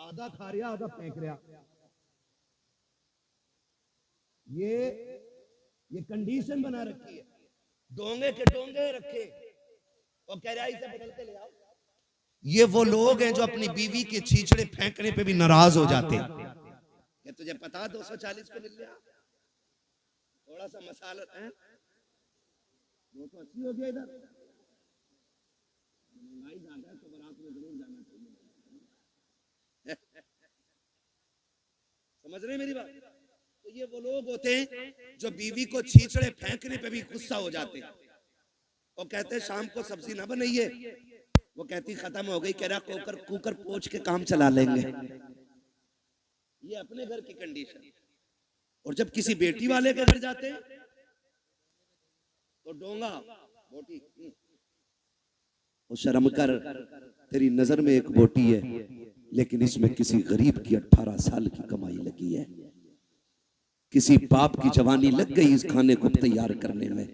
आधा खा रहा आधा फेंक रहा। ये कंडीशन बना रखी है, डोंगे के डोंगे रखे और कह रहा इसे बदल के ले आओ। ये वो लोग हैं जो अपनी बीवी के छींचड़े फेंकने पे भी नाराज हो जाते हैं। ये तुझे पता 240 को मिल गया, थोड़ा सा मसाला है 280 हो गया। इधर महंगाई ज्यादा है तो बारात में जरूर जाना चाहिए। समझ रहे मेरी बात? तो ये वो लोग होते हैं जो बीवी को छींचड़े फेंकने पे भी गुस्सा हो जाते हैं और कहते हैं शाम को सब्जी ना बनाइए। वो कहती खत्म हो गई, कह रहा कुकर पोंछ के काम चला लेंगे। ये अपने घर की कंडीशन। और जब किसी बेटी वाले के घर जाते हैं तो डोंगा बोटी, वो शर्म कर, तेरी नजर में एक बोटी है लेकिन इसमें किसी गरीब की 18 साल की कमाई लगी है, किसी बाप की जवानी लग गई इस खाने को तैयार करने में।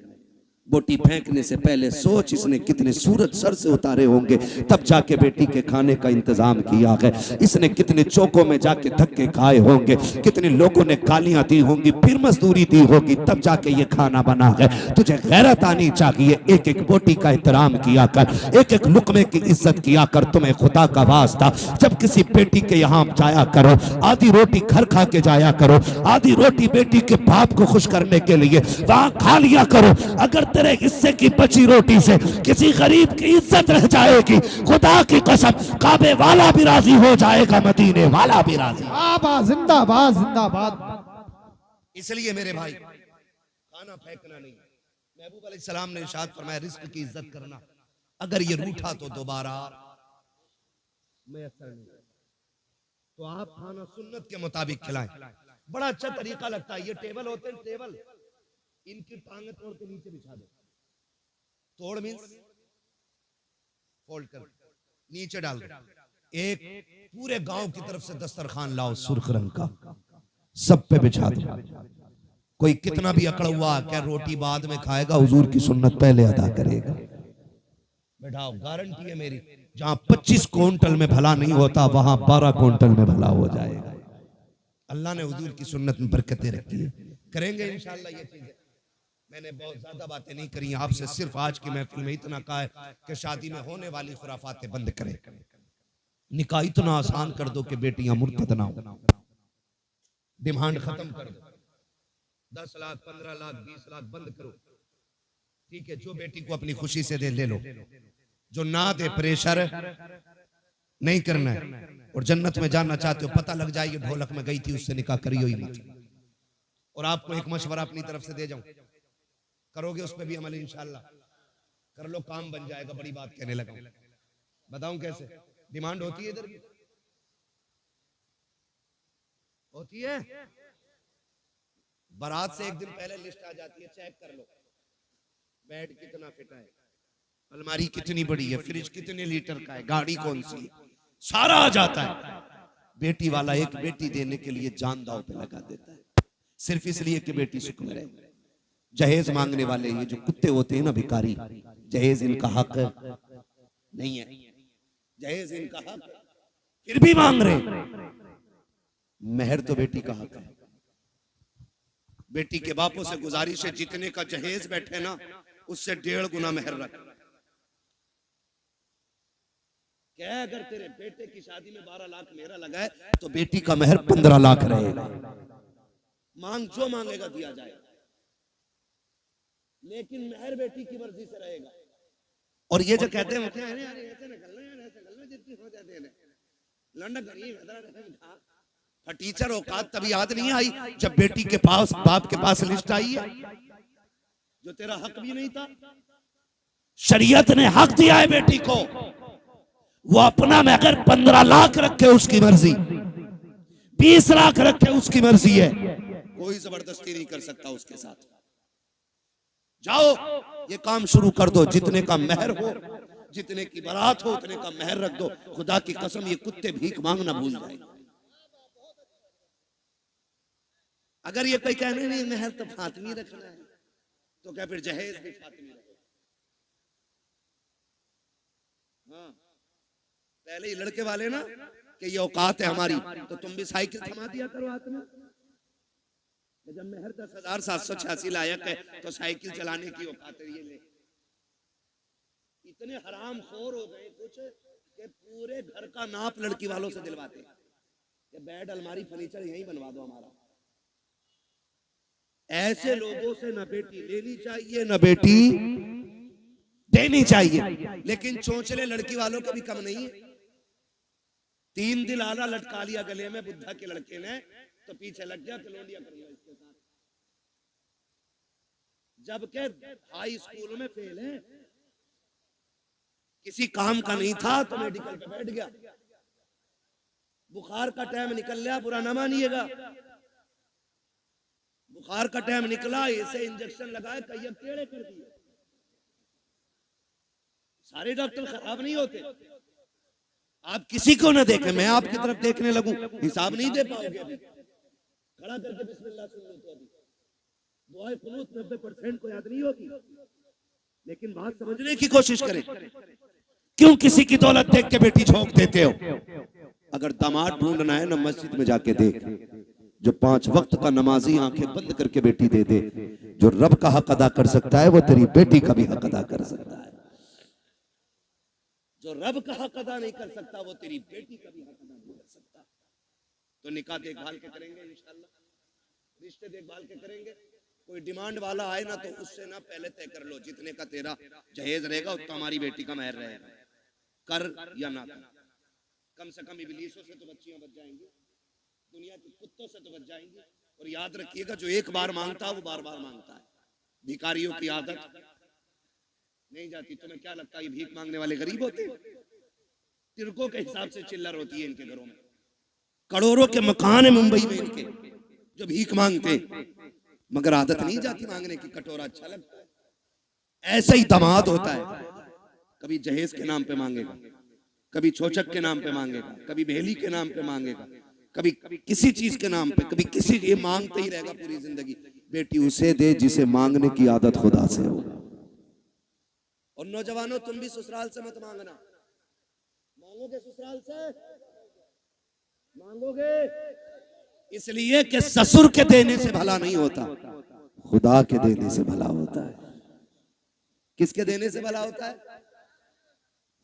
बोटी फेंकने से पहले सोच इसने कितने सूरज सर से उतारे होंगे तब जाके बेटी के खाने का इंतजाम किया है। इसने कितने चौकों में जाके धक्के खाए होंगे, कितने लोगों ने गालियां दी होंगी, फिर मजदूरी दी होगी, तब जाके ये खाना बना है। तुझे गैरत आनी चाहिए, एक एक बोटी का एहतराम किया कर, एक एक लुकमे की इज्जत किया कर। तुम्हें खुदा का वास्ता जब किसी बेटी के यहाँ जाया करो, आधी रोटी घर खा के जाया करो, आधी रोटी बेटी के बाप को खुश करने के लिए वहां खा लिया करो। अगर तेरे हिस्से की बची रोटी से किसी गरीब की इज्जत रह जाएगी, खुदा की कसम काबे वाला भी राजी हो जाएगा, मदीने वाला भी राजी। जिंदाबाद जिंदाबाद। इसलिए मेरे भाई खाना फेंकना नहीं। महबूब अलैहिस्सलाम ने इरशाद फरमाया रिस्क की इज्जत करना, अगर ये रूठा तो दोबारा मैसर नहीं। तो आप खाना सुन्नत के मुताबिक खिलाएं। बड़ा अच्छा तरीका लगता है। ये टेबल होते हैं, टेबल इनकी टांगे तोड़ के नीचे बिछा दो। तोड़ मींस फोल्ड कर नीचे डाल दो। एक पूरे गांव की तरफ से दस्तरखान लाओ सुर्ख रंग का, सब पे बिछा दो। कोई कितना भी अकड़ हुआ क्या रोटी बाद में खाएगा, हुजूर की सुन्नत पहले अदा करेगा। बैठाओ, गारंटी है मेरी। जहां 25 क्विंटल में भला नहीं होता वहां 12 क्विंटल में भला हो जाएगा। अल्लाह ने हुजूर की सुन्नत में बरकतें रखी है। करेंगे इंशाअल्लाह ये चीजें। मैंने बहुत ज्यादा बातें नहीं करी आपसे, सिर्फ आज की महफिल में इतना कहा है कि शादी में होने वाली खुराफातें बंद करें, निकाह इतना आसान कर दो कि बेटियां मुर्तद ना हो, डिमांड खत्म कर दो। 10 लाख 15 लाख 20 लाख बंद करो, ठीक है। जो बेटी को अपनी खुशी से दे ले लो, जो ना दे प्रेशर नहीं करना है। और जन्नत में जाना चाहते हो, पता लग जाए ये ढोलक में गई थी उससे निकाह करियो ही मत। और आपको एक मशवरा अपनी तरफ से दे जाऊं, करोगे उस पर भी अमल इंशाअल्लाह कर लो, काम बन जाएगा। बड़ी बात कहने लगा, बताऊं कैसे? डिमांड होती है इधर की, होती है। बारात से एक दिन पहले लिस्ट आ जाती है, चेक कर लो बेड कितना फिटा है, अलमारी कितनी बड़ी है, फ्रिज कितने लीटर का है, गाड़ी कौन सी है, सारा आ जाता है। बेटी वाला एक बेटी देने के लिए जान दांव पे लगा देता है, सिर्फ इसलिए कि बेटी सुख में रहे। जहेज मांगने वाले ये जो कुत्ते होते हैं ना भिखारी, जहेज इनका हक नहीं है, जहेज इनका हक फिर भी मांग रहे। मेहर तो बेटी का हक है। बेटी के बापों से गुजारिश है जितने का जहेज बैठे ना उससे 1.5 गुना मेहर रख। क्या अगर तेरे बेटे की शादी में 12 लाख मेरा लगा है तो बेटी का मेहर 15 लाख रहेगा। मांग जो मांगेगा दिया जाएगा, लेकिन मेहर बेटी की मर्जी से रहेगा। और ये जो कहते हैं ऐसे निकलना जितनी हो जाते हैं लंडा गरीब टीचर औकात तभी याद नहीं आई जब बेटी के पास बाप के पास लिस्ट आई है जो तेरा हक भी नहीं था। शरीयत ने हक दिया है बेटी को, वो अपना में अगर 15 लाख रखे उसकी मर्जी, 20 लाख रखे उसकी मर्जी है, कोई जबरदस्ती नहीं कर सकता उसके साथ। जाओ ये काम शुरू कर दो, जितने का मेहर हो, जितने की बारात हो उतने का मेहर रख दो। खुदा की कसम ये कुत्ते भीख मांगना भूल जाए। अगर ये कोई कहने नहीं मेहर तो फातिमी रखना है तो क्या फिर जहेज भी फातिमी रखे। हाँ पहले ही लड़के वाले ना कि ये औकात है हमारी, तो तुम भी साइकिल थमा दिया करो हाथ में। जब मेहर 10,786 लायक है तो साइकिल चलाने की औकात है ये ले। इतने हराम खोर हो गए कुछ कि पूरे घर का नाप लड़की वालों से दिलवाते हैं कि बेड अलमारी फर्नीचर यहीं बनवा दो हमारा। ऐसे लोगों से न बेटी लेनी चाहिए न बेटी देनी चाहिए। लेकिन चोंचले लड़की वालों का भी कम नहीं है। 3 दिल आला लटका लिया गले में बुद्धा के लड़के ने, तो पीछे लग गया कलोनिया करूंगा इसके साथ। जबकि हाई स्कूल में फेल है, किसी काम का नहीं था तो मेडिकल पे बैठ गया। बुखार का टाइम निकल गया, बुरा ना मानिएगा। बुखार का टाइम निकला, इसे इंजेक्शन लगाए, कैयब टेढ़े कर दिए। सारे डॉक्टर खराब नहीं होते। आप किसी को ना देखें, मैं आपकी तरफ देखने लगूं, हिसाब नहीं दे पाओगे। अभी खड़ा करके बिस्मिल्लाह सुन लो तो अभी दुआए कुनूत 90% को याद नहीं होगी। लेकिन बात समझने की कोशिश करें। क्यों किसी की दौलत देख के बेटी झोंक देते हो? अगर दामाद ढूंढना है ना, मस्जिद में जाके देख, जो 5 वक्त का नमाजी आंखें बंद करके बेटी दे दे। जो रब का हक अदा कर सकता है वो तेरी बेटी का भी हक अदा कर सकता है। जो रब का हक अदा नहीं कर सकता वो तेरी बेटी का भी हक अदा नहीं कर सकता। तो निकाह देखभाल के करेंगे इंशाल्लाह, रिश्ते देखभाल के करेंगे। कोई डिमांड वाला आए ना तो उससे ना पहले तय कर लो जितने का तेरा जहेज रहेगा उतना हमारी बेटी का मेहर रहेगा। कर या ना कर, कम से कम इबलीसों से तो बच्चियां बच जाएंगी, दुनिया के कुत्तों से तो बच जाएंगी। और याद रखिएगा, जो एक बार मांगता है वो बार बार मांगता है। भिखारियों की आदत नहीं जाती। तुम्हें क्या लगता है ये भीख मांगने वाले गरीब होते हैं? तिरकों के हिसाब से चिल्लर होती है इनके घरों में। करोड़ों के मकान है मुंबई में इनके जो भीख मांगते, मगर आदत नहीं जाती मांगने की। कटोरा अच्छा लगता है। ऐसा ही दामाद होता है, कभी जहेज के नाम पे मांगेगा, कभी छोचक के नाम पे मांगेगा, कभी बेली के नाम पे मांगेगा, कभी किसी चीज के नाम पे, कभी किसी, ये मांगते ही रहेगा पूरी जिंदगी। बेटी उसे दे जिसे मांगने की आदत खुदा से हो। और नौजवानों, तुम भी ससुराल से मत मांगना। मांगोगे ससुराल से, मांगोगे इसलिए कि ससुर के देने से भला नहीं होता, खुदा के देने से भला होता है। किसके देने से भला होता है?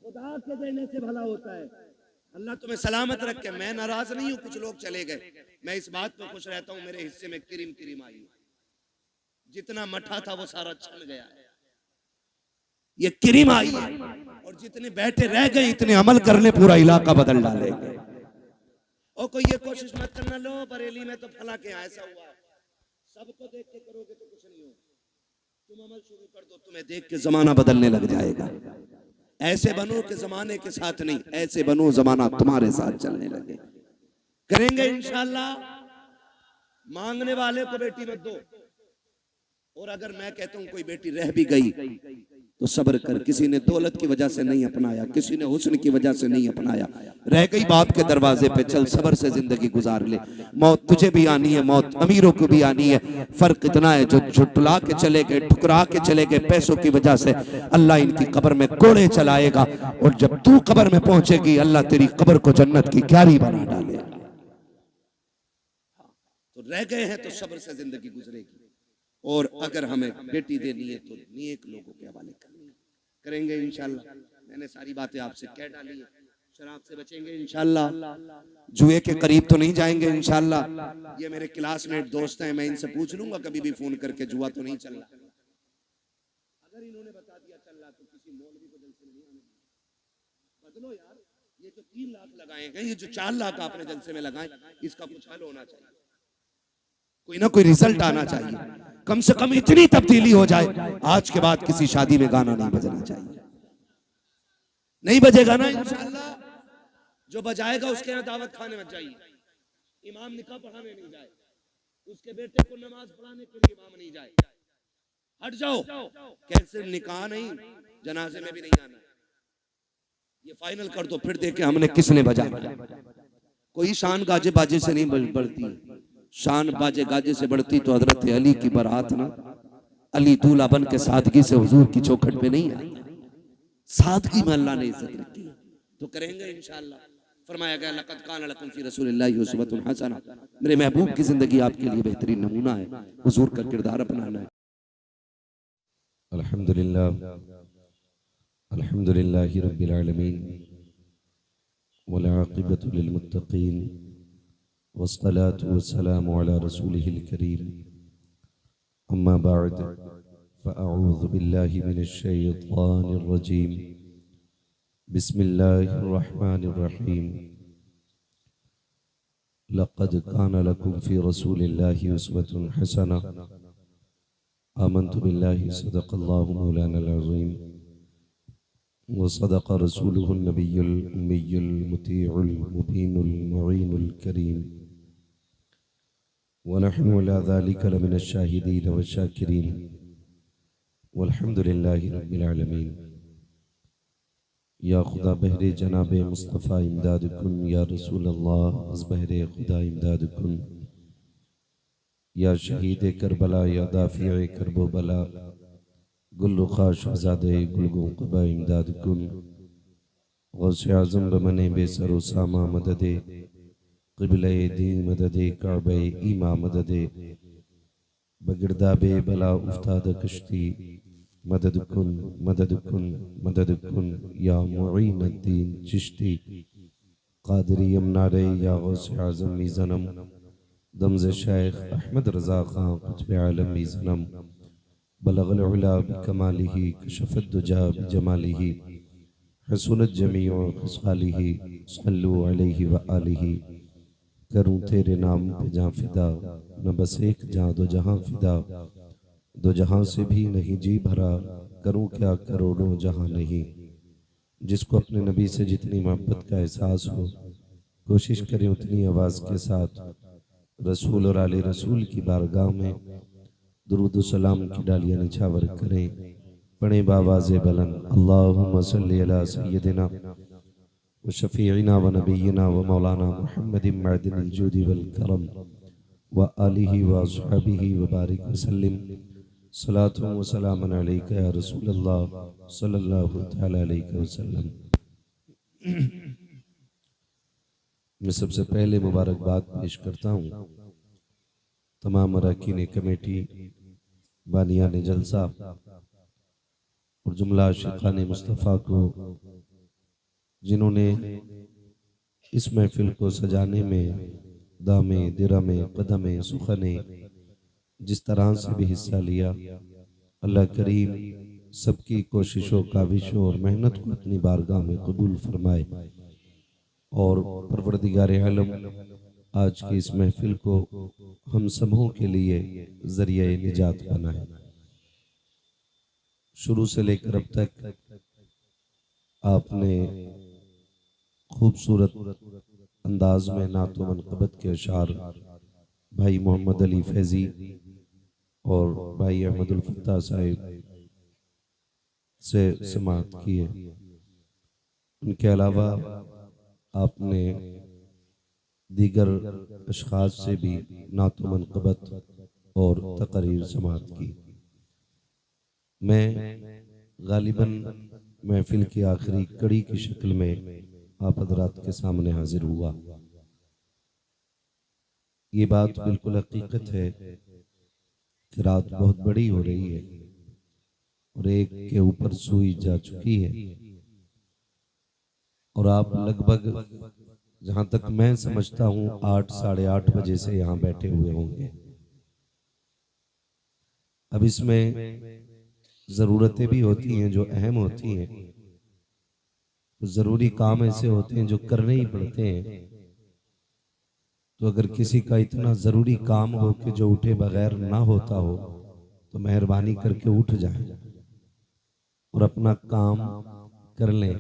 खुदा के देने से भला होता है। अल्लाह तुम्हें सलामत रखे। मैं नाराज नहीं हूं, कुछ लोग चले गए, मैं इस बात पर खुश रहता हूं, मेरे हिस्से में किरिम किरिम आई। जितना मठा था वो सारा छन गया है, ये किरिम आई है। और जितने बैठे रह गए इतने अमल करने पूरा इलाका बदल डालेंगे। और कोई ये कोशिश मत करना, लो बरेली में तो फला के ऐसा हुआ, सबको देख के करोगे तो कुछ नहीं होगा। तुम अमल शुरू कर दो, तुम्हें देख के जमाना बदलने लग जाएगा। ऐसे बनो कि जमाने के साथ नहीं, ऐसे बनो जमाना तुम्हारे साथ चलने लगे। करेंगे इंशाल्लाह। मांगने वाले को बेटी मत दो। और अगर मैं कहता हूं कोई बेटी रह भी गई तो सब्र कर। किसी ने दौलत की वजह से नहीं अपनाया, किसी ने हुस्न की वजह से नहीं अपनाया, रह गई बाप के दरवाजे पे, चल सब्र से जिंदगी गुजार ले। मौत तुझे भी आनी है, मौत अमीरों को भी आनी है। फर्क इतना है, जो झुटला के चले गए, ठुकरा के चले गए पैसों की वजह से, अल्लाह इनकी कब्र में कोड़े चलाएगा। और जब तू कब्र में पहुंचेगी अल्लाह तेरी कब्र को जन्नत की क्यारी बना डालेगा। तो रह गए हैं तो सब्र से जिंदगी गुजरेगी। और अगर हमें बेटी देनी है तो नेक लोगों के हवाले करनी है। करेंगे इंशाल्लाह। मैंने सारी बातें आपसे कह डाली है। शराब से बचेंगे इंशाल्लाह, जुए के करीब तो नहीं जाएंगे इंशाल्लाह। ये मेरे क्लासमेट दोस्त हैं, मैं इनसे पूछ लूंगा कभी भी फोन करके, जुआ तो नहीं चल रहा। अगर इन्होंने बता दिया चल रहा तो किसी मौलवी को जलसे में नहीं आने देना। बदलो यार, ये जो 3 लाख लगाए हैं, ये जो 4 लाख आपने जलसे में लगाए, इसका कुछ हल होना चाहिए, कोई ना कोई रिजल्ट आना चाहिए। कम से कम इतनी तब्दीली हो जाए, आज के बाद किसी शादी में गाना नहीं बजना चाहिए। नहीं बजेगा ना इंशाल्लाह। जो बजाएगा उसके यहाँ दावत खाने मत जाइए। इमाम निकाह पढ़ाने नहीं जाए, उसके बेटे को नमाज पढ़ाने के लिए इमाम नहीं जाए। हट जाओ। कैसे निकाह नहीं, जनाजे में भी नहीं आना। ये फाइनल कर दो, फिर देखे हमने किसने बजाया। कोई शान गाजे बाजे से नहीं बढ़ती, शान बाजे गाजे से बढ़ती तो हजरत अली की बारात ना, अली दूल्हा बन के सादगी से हुजूर की चौखट पे नहीं आई। सादगी में अल्लाह ने इज्जत रखी। तो करेंगे इंशाल्लाह। फरमाया गया लक़द कान लकुम फ़ी रसूलिल्लाहि उस्वतुन हसना, मेरे महबूब की जिंदगी आपके लिए बेहतरीन नमूना है, हुजूर का किरदार अपनाना है। अल्हम्दुलिल्लाह अल्हम्दुलिल्लाहि रब्बिल आलमीन वल आक़िबतु लिल मुत्तक़ीन वस्सलातु वस्सलामु अला रसूलिहिल करीम अम्मा बअद फ़अऊज़ु बिल्लाहि मिनश शैतानिर रजीम बिस्मिल्लाहिर रहमानिर रहीम लक़द कान लकुम फ़ी रसूलिल्लाहि उस्वतुन हसना आमन्तु बिल्लाहि सदक़ल्लाहु मौलानल अज़ीम व सदक़ रसूलुहुन नबियुल उम्मियुल मुतीउल मुबीनुल मुईनुल करीम व नहनु अला ज़ालिका लमिनश शाहिदीन व शाकिरीन वल्हम्दुलिल्लाहि रब्बिल आलमीन। या खुदा बहरे जनाबे मुस्तफ़ा इमदाद कुन, या रसूल अल्लाह अज़ बहरे खुदा इमदाद कुन, या शहीद करबला या दाफ़िए करबो बला गुलरुखा शहज़ादे गुलगो क़बा इमदाद कुन, गौसे आज़म बमने बेसरो सामा मददे क़िबले दीन मददे काबे ईमा मददे बगिरदाबे बला उफ्ताद कश्ती मदद कुन मदद कुन मदद कुन, या मुईन अद्दीन चिश्ती क़ादिरी यमनारे या गौसे आज़म मीज़नम दमज़ शेख अहमद रज़ा खां कुतुब आलम मीज़नम बलगल उला बिकमालिही कशफ़त दुजा बिजमालिही हसनत जमीउ ख़िसालिही सल्लु अलैहि व आलिही। करूँ तेरे नाम पे जाँ फिदा, न बस एक जाँ दो जहाँ फिदा, दो जहाँ से भी नहीं जी भरा, करूँ क्या करोड़ों जहाँ नहीं। जिसको अपने नबी से जितनी मोहब्बत का एहसास हो, कोशिश करें उतनी आवाज़ के साथ रसूल और आले रसूल की बारगाह में दुरूद सलाम की डालियाँ निछावर करें। पढ़ें बावाज़े बुलंद अल्लाहुम्मा सल्ली अला सय्यदिना व शफ़ीइना व नबीना व मौलाना मुहम्मदिन मअदिनिल जूदि वल करम व आलिहि व अस्हाबिहि व बारिक वसल्लिम सलातु व सलामुन अलैका या रसूलल्लाह सल्लल्लाहु तआला अलैहि वसल्लम। मैं सबसे पहले मुबारकबाद पेश करता हूँ तमाम अरकान कमेटी, बानियान जलसा और जुमला आशिकान मुस्तफ़ा को, जिन्होंने इस महफिल को सजाने में दामे दिरमे कदमे सुखने जिस तरह से भी हिस्सा लिया। अल्लाह करीम सबकी कोशिशों काविशों और मेहनत को अपनी बारगाह में कबूल फरमाए और परवरदिगार आलम आज की इस महफिल को हम सबों के लिए जरिया निजात बनाए। शुरू से लेकर अब तक आपने खूबसूरत अंदाज में नातो मनक़बत के अशार भाई मोहम्मद अली फैज़ी और भाई अहमदुल फत्ताह साहिब से समाअत की है। उनके अलावा आपने दीगर अशख़ास से भी नातो मनक़बत और तक़रीर समाअत की। मैं गालिबन महफिल की आखिरी कड़ी की शक्ल में आप हज़रात के सामने हाजिर हुआ। ये बात बिल्कुल हकीकत है कि रात बहुत बड़ी हो रही है और एक के ऊपर सुई जा चुकी है और आप लगभग जहां तक मैं समझता हूं 8 साढ़े 8 बजे से यहाँ बैठे हुए होंगे। अब इसमें ज़रूरतें भी होती हैं जो अहम होती हैं, तो ज़रूरी काम ऐसे होते हैं जो करने ही पड़ते हैं। तो अगर किसी का इतना ज़रूरी काम हो कि जो उठे बगैर ना होता हो तो मेहरबानी करके उठ जाए और अपना काम कर लें।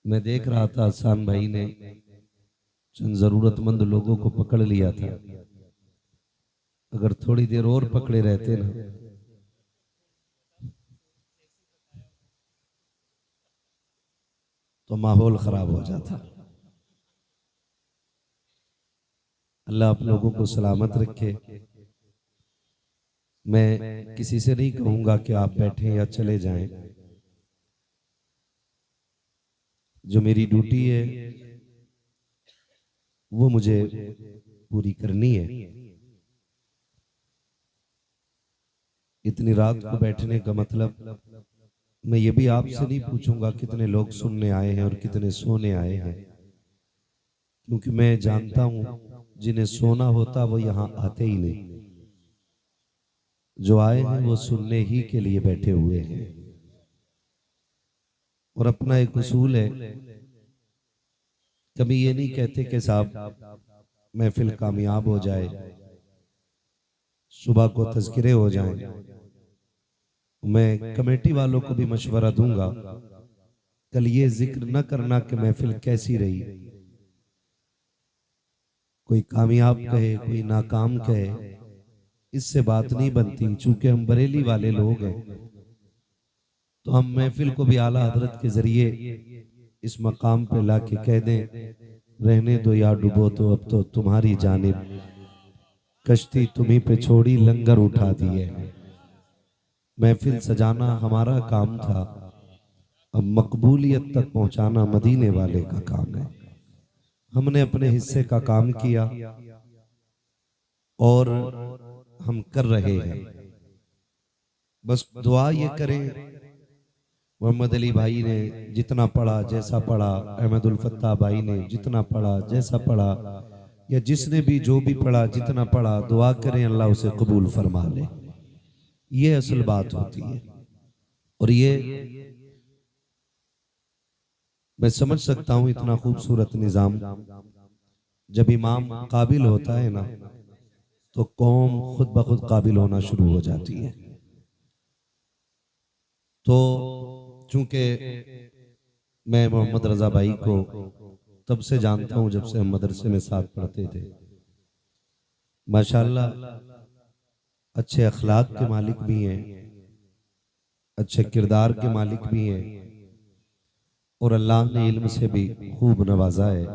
मैं देख रहा था आसान भाई ने चंद ज़रूरतमंद लोगों को पकड़ लिया था। अगर थोड़ी देर और पकड़े रहते ना तो माहौल खराब हो जाता। अल्लाह आप लोगों को सलामत रखे। मैं किसी से नहीं कहूंगा कि आप बैठें या चले जाएं, जो मेरी ड्यूटी है वो मुझे पूरी करनी है। इतनी रात को बैठने का मतलब, मैं ये भी आपसे नहीं पूछूंगा कितने लोग सुनने आए हैं और कितने सोने आए हैं, क्योंकि मैं जानता हूं जिन्हें सोना होता वो यहां आते ही नहीं। जो आए हैं वो सुनने ही के लिए बैठे हुए हैं। और अपना एक उसूल है, कभी ये नहीं कहते कि साहब महफिल कामयाब हो जाए, सुबह को तज़किरे हो जाएं। मैं कमेटी वालों को भी मशवरा दूंगा, कल ये जिक्र न करना कि महफिल कैसी रही। कोई कामयाब कहे, कोई नाकाम कहे, इससे बात नहीं बनती। चूंकि हम बरेली वाले लोग हैं तो हम महफिल को भी आला हजरत के जरिए इस मकाम पे लाके कह दें, रहने दो या डूबो तो अब तो तुम्हारी जानिब, कश्ती तुम्ही पे छोड़ी लंगर उठा दिए। महफिल सजाना हमारा काम था, अब मकबूलियत तक पहुंचाना मदीने वाले का काम है। हमने अपने हिस्से का काम किया और हम कर रहे हैं। बस दुआ ये करें, मोहम्मद अली भाई ने जितना पढ़ा, जैसा पढ़ा, अहमदुल फत्ताह भाई ने जितना पढ़ा, जैसा पढ़ा, या जिसने भी जो भी पढ़ा, जितना पढ़ा, दुआ करें अल्लाह उसे कबूल फरमा ले। ये असल बात होती है। और ये मैं समझ सकता हूं, इतना खूबसूरत निजाम जब इमाम काबिल होता है ना, तो कौम खुद ब खुद काबिल होना शुरू हो जाती है। तो चूंकि मैं मोहम्मद रजा भाई को तब से जानता हूं जब से हम मदरसे में साथ पढ़ते थे। माशाल्लाह अच्छे अखलाक के मालिक भी हैं, अच्छे किरदार के मालिक भी हैं, और अल्लाह ने इल्म से भी खूब नवाजा है।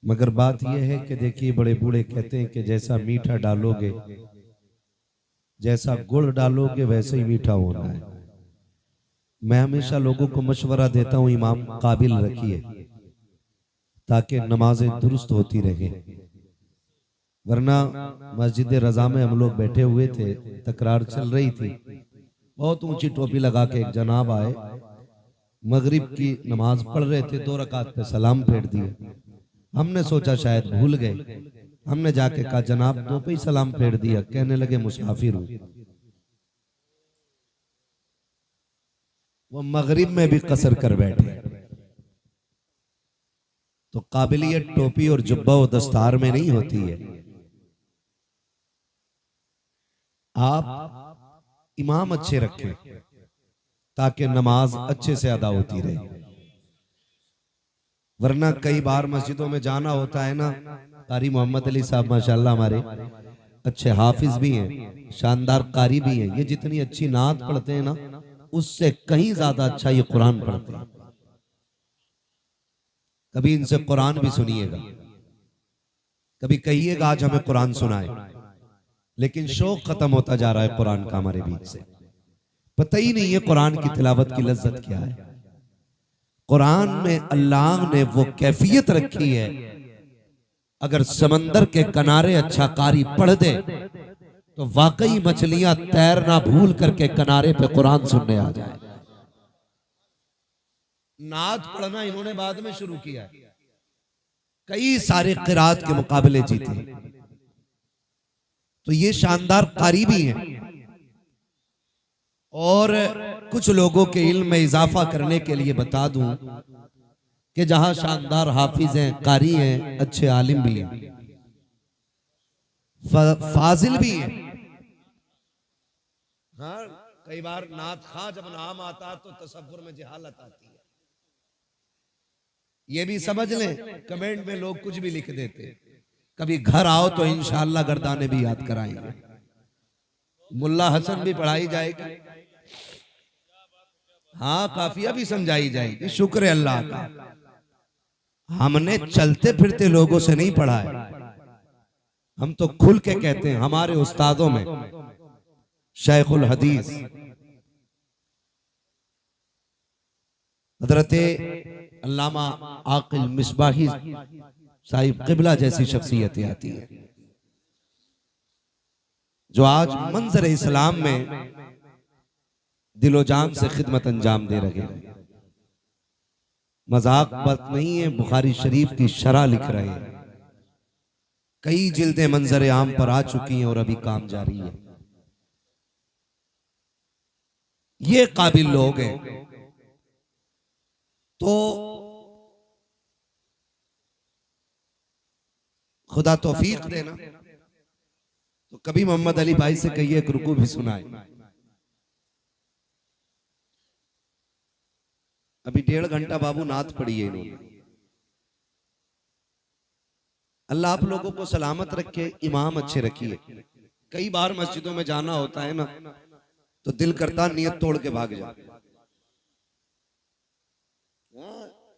मगर बात यह है कि देखिए, बड़े बूढ़े कहते हैं कि जैसा मीठा डालोगे, जैसा गुड़ डालोगे वैसे ही मीठा होना है। मैं हमेशा लोगों को मशवरा देता हूं, इमाम काबिल रखिए ताकि नमाजें दुरुस्त होती रहे। वरना मस्जिद रजा में हम लोग बैठे हुए थे, तकरार चल रही थी, बहुत ऊंची टोपी लगा के एक जनाब आए, मगरिब की नमाज पढ़ रहे थे, 2 रकात पे सलाम फेर दिए। हमने सोचा शायद भूल गए, हमने जाके कहा जनाब 2 पे ही सलाम फेर दिया। कहने लगे मुसाफिर हूं। वो मगरिब में भी कसर कर बैठे। तो काबिलियत टोपी और जुब्बा और दस्तार में नहीं होती है। आप इमाम अच्छे रखें ताकि नमाज अच्छे से अदा होती रहे। वरना कई बार मस्जिदों में जाना होता है ना, कारी मोहम्मद अली साहब माशाल्लाह हमारे अच्छे हाफिज भी हैं, शानदार कारी भी हैं। ये जितनी अच्छी नात पढ़ते हैं ना, उससे कहीं ज्यादा अच्छा ये कुरान पढ़ते हैं। कभी इनसे कुरान भी सुनिएगा, कभी कहिएगा आज हमें कुरान सुनाए। लेकिन शौक खत्म होता जा रहा है कुरान का हमारे बीच से। पता ही नहीं है कुरान की तिलावत की लज्जत क्या है। कुरान में अल्लाह ने वो कैफियत रखी है, अगर समंदर के किनारे अच्छा कारी पढ़ दे तो वाकई मछलियां तैरना भूल करके किनारे पे कुरान सुनने आ जाए। नात पढ़ना इन्होंने बाद में शुरू किया है, कई सारे किरात के मुकाबले जीते, तो ये शानदार कारी भी हैं। और कुछ लोगों के इल्म में इजाफा करने के लिए बता दूं कि जहां शानदार हाफिज हैं, कारी हैं, अच्छे आलिम भी हैं, फाजिल भी हैं। हाँ, कई बार नात खा जब नाम आता तो तसव्वुर में जहालत आती है। ये भी समझ लें, कमेंट में लोग कुछ भी लिख देते। कभी घर आओ तो इंशाअल्लाह गर्दाने भी याद कराएंगे, मुल्ला हसन भी पढ़ाई जाएगी, हाँ काफिया भी समझाई जाएगी। शुक्र है अल्लाह का, हमने चलते फिरते लोगों से नहीं पढ़ा है। हम तो खुल के कहते हैं, हमारे उस्तादों में शेखुल हदीस हजरत अल्लामा आकिल मिसबाही साहिब किबला जैसी शख्सियतें आती है जो आज मंजर इस्लाम में दिलो जान से खिदमत अंजाम दे रहे हैं। मजाक बात नहीं है, बुखारी शरीफ की शरह लिख रहे हैं। कई जिल्दें मंजर आम पर आ चुकी हैं और अभी काम जारी है। ये काबिल लोग हैं। तो खुदा तौफीक देना, तो कभी मोहम्मद अली भाई से कहिए एक रुकू भी सुनाए। अभी 1.5 घंटा बाबू नात पढ़ी है इन्होंने। अल्लाह आप लोगों को सलामत रखे, इमाम अच्छे रखिए। कई बार मस्जिदों में जाना होता है ना, तो दिल करता नियत तोड़ के भाग जाए।